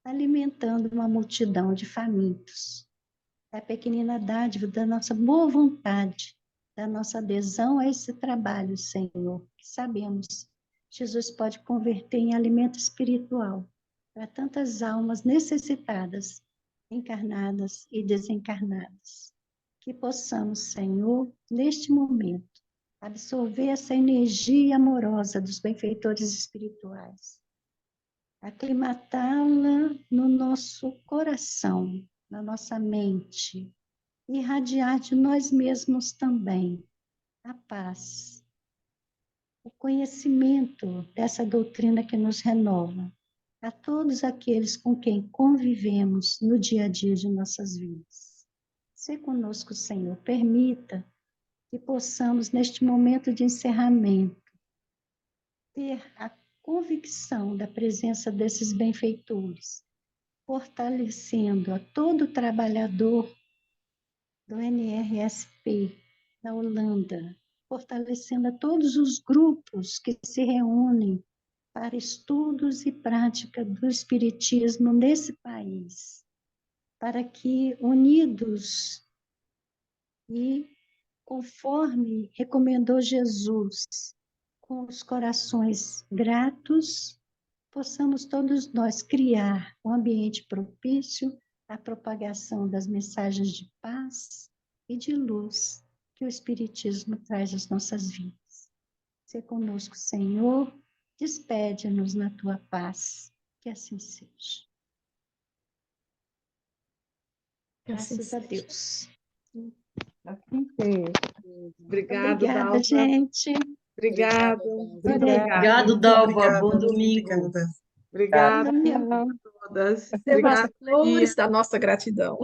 alimentando uma multidão de famintos. da pequenina dádiva, da nossa boa vontade, da nossa adesão a esse trabalho, Senhor, que sabemos Jesus pode converter em alimento espiritual para tantas almas necessitadas, encarnadas e desencarnadas. Que possamos, Senhor, neste momento, absorver essa energia amorosa dos benfeitores espirituais, aclimatá-la no nosso coração, na nossa mente, e irradiar de nós mesmos também a paz, o conhecimento dessa doutrina que nos renova, a todos aqueles com quem convivemos no dia a dia de nossas vidas. Se conosco, Senhor, permita que possamos, neste momento de encerramento, ter a convicção da presença desses benfeitores, fortalecendo a todo trabalhador do NRSP, da Holanda, fortalecendo a todos os grupos que se reúnem para estudos e prática do Espiritismo nesse país, para que, unidos e conforme recomendou Jesus, com os corações gratos, possamos todos nós criar um ambiente propício à propagação das mensagens de paz e de luz que o Espiritismo traz às nossas vidas. Se conosco, Senhor, despede-nos na tua paz, que assim seja. Graças a Deus. Assim seja. Obrigada, Obrigada, Dalva. gente. Obrigada. Muito Obrigado, Dalva. Bom muito domingo. obrigada. Obrigada Bom domingo. a todas. Receba as Obrigada, flores da nossa gratidão.